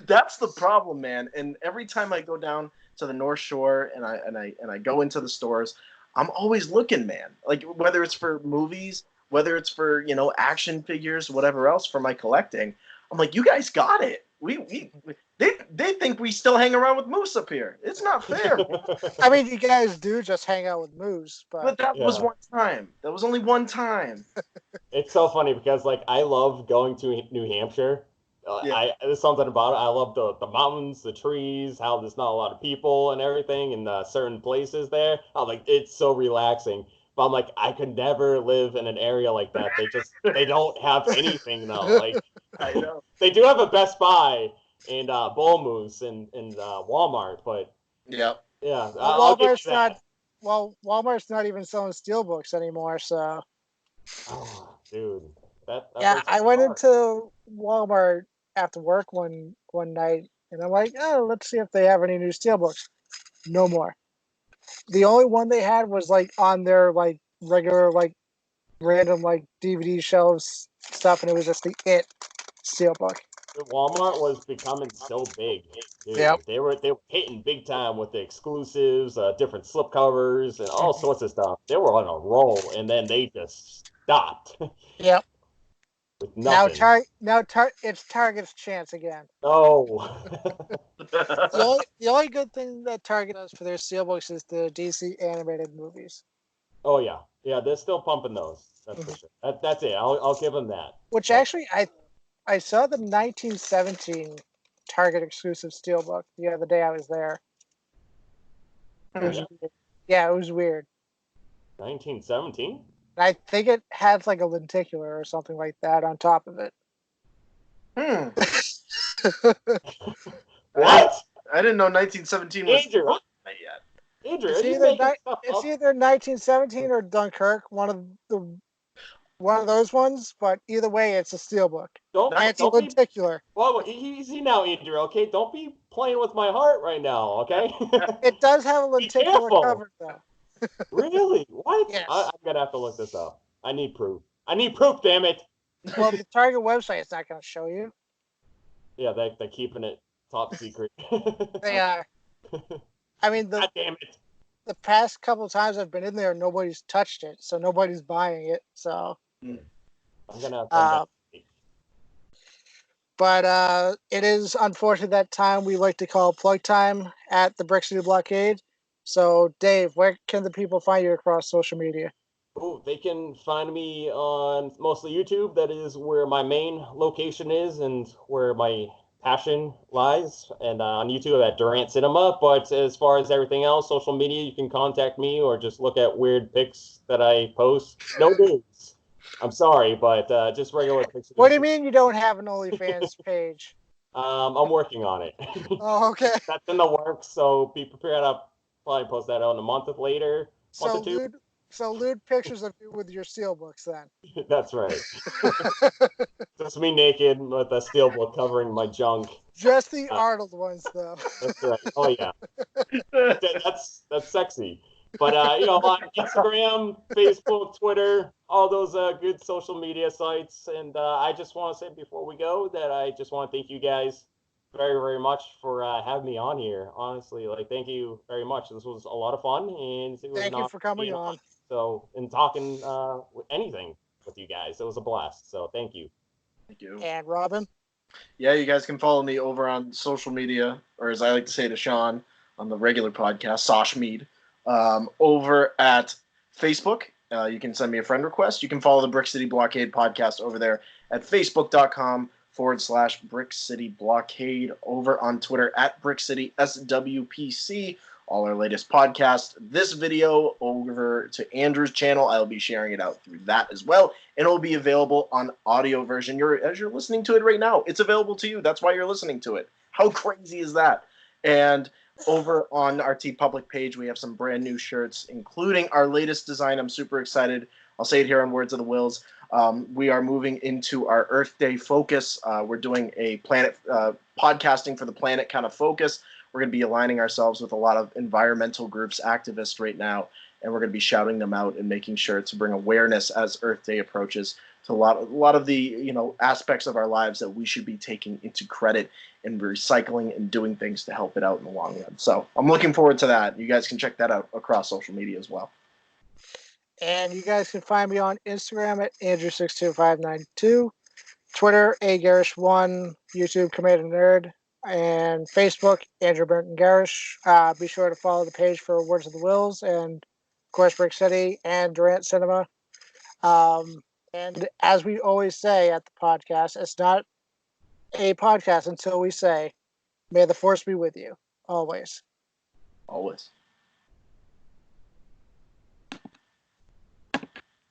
that's the problem, man. And every time I go down to the North Shore and I go into the stores, I'm always looking, man. Like whether it's for movies, whether it's for action figures, whatever else for my collecting. I'm like, you guys got it. They think we still hang around with Moose up here. It's not fair. I mean, you guys do just hang out with Moose, but that was one time. That was only one time. It's so funny because like I love going to New Hampshire. There's something about it. I love the mountains, the trees, how there's not a lot of people and everything in certain places there. I'm like, it's so relaxing. But I'm like, I could never live in an area like that. They don't have anything though. Like, I know. They do have a Best Buy and Bull Moose and Walmart, but yeah. Walmart's not. Well, Walmart's not even selling steelbooks anymore. So. Oh, dude. That I went into Walmart after work one night, and I'm like, oh, let's see if they have any new steelbooks. No more. The only one they had was like on their like regular like random like DVD shelves stuff, and it was just the steelbook. Walmart was becoming so big. Dude. Yep. They were hitting big time with the exclusives, different slipcovers, and all sorts of stuff. They were on a roll, and then they just stopped. Yep. Now it's Target's chance again. Oh. The only good thing that Target does for their steelbooks is the DC animated movies. Oh yeah, they're still pumping those. That's for sure. That's it. I'll give them that. Which actually, I saw the 1917 Target exclusive steelbook the other day I was there. It was weird. 1917? I think it has like a lenticular or something like that on top of it. What? I didn't know 1917 was Andrew, not yet. Andrew, It's either 1917 or Dunkirk. One of the one of those ones, but either way, it's a steelbook. Don't And it's a don't be lenticular. well, easy now, Andrew. Okay, don't be playing with my heart right now. Okay. It does have a Be lenticular careful. cover, though. Really? What? Yes. I'm gonna have to look this up. I need proof. I need proof. Damn it. Well, the Target website is not going to show you. Yeah, they're keeping it top secret. They are. I mean, God damn it. the past couple of times I've been in there, nobody's touched it, so nobody's buying it. So, I'm gonna have to but it is unfortunate that time we like to call plug time at the Brick City Blockade. So, Dave, where can the people find you across social media? Oh, they can find me on mostly YouTube. That is where my main location is and where my passion lies. And on YouTube at Durant Cinema. But as far as everything else, social media, you can contact me or just look at weird pics that I post. No nudes. I'm sorry, but just regular pics. What do you mean you don't have an OnlyFans page? I'm working on it. Oh, okay. That's in the works, so be prepared. I'll probably post that out in a month later. So Month or two. lewd pictures of you with your steelbooks then. That's right. Just me naked with a steelbook covering my junk. Just the Arnold ones, though. That's right. Oh yeah, that's sexy. But on Instagram, Facebook, Twitter, all those good social media sites. And I just want to say before we go that I just want to thank you guys very, very much for having me on here. Honestly, thank you very much. This was a lot of fun, and it was Thank you for coming on. So, and talking anything with you guys, it was a blast. So, thank you. Thank you. And Robin? Yeah, you guys can follow me over on social media, or as I like to say to Sean on the regular podcast, Sosh Mead, over at Facebook. You can send me a friend request. You can follow the Brick City Blockade podcast over there at facebook.com/Brick City Blockade, over on Twitter at Brick City SWPC. All our latest podcasts. This video over to Andrew's channel. I'll be sharing it out through that as well. And it'll be available on audio version. As you're listening to it right now, it's available to you. That's why you're listening to it. How crazy is that? And over on our TeePublic page, we have some brand new shirts, including our latest design. I'm super excited. I'll say it here on Words of the Whills. We are moving into our Earth Day focus. We're doing a planet podcasting for the planet kind of focus. We're going to be aligning ourselves with a lot of environmental groups, activists right now, and we're going to be shouting them out and making sure to bring awareness as Earth Day approaches to a lot of the aspects of our lives that we should be taking into credit and recycling and doing things to help it out in the long run. So I'm looking forward to that. You guys can check that out across social media as well. And you guys can find me on Instagram at Andrew62592, Twitter, agarish1, YouTube, Commander Nerd, and Facebook, Andrew Burton Garish. Be sure to follow the page for Words of the Whills and, of course, Brick City and Durant Cinema. And as we always say at the podcast, it's not a podcast until we say, may the force be with you, always. Always.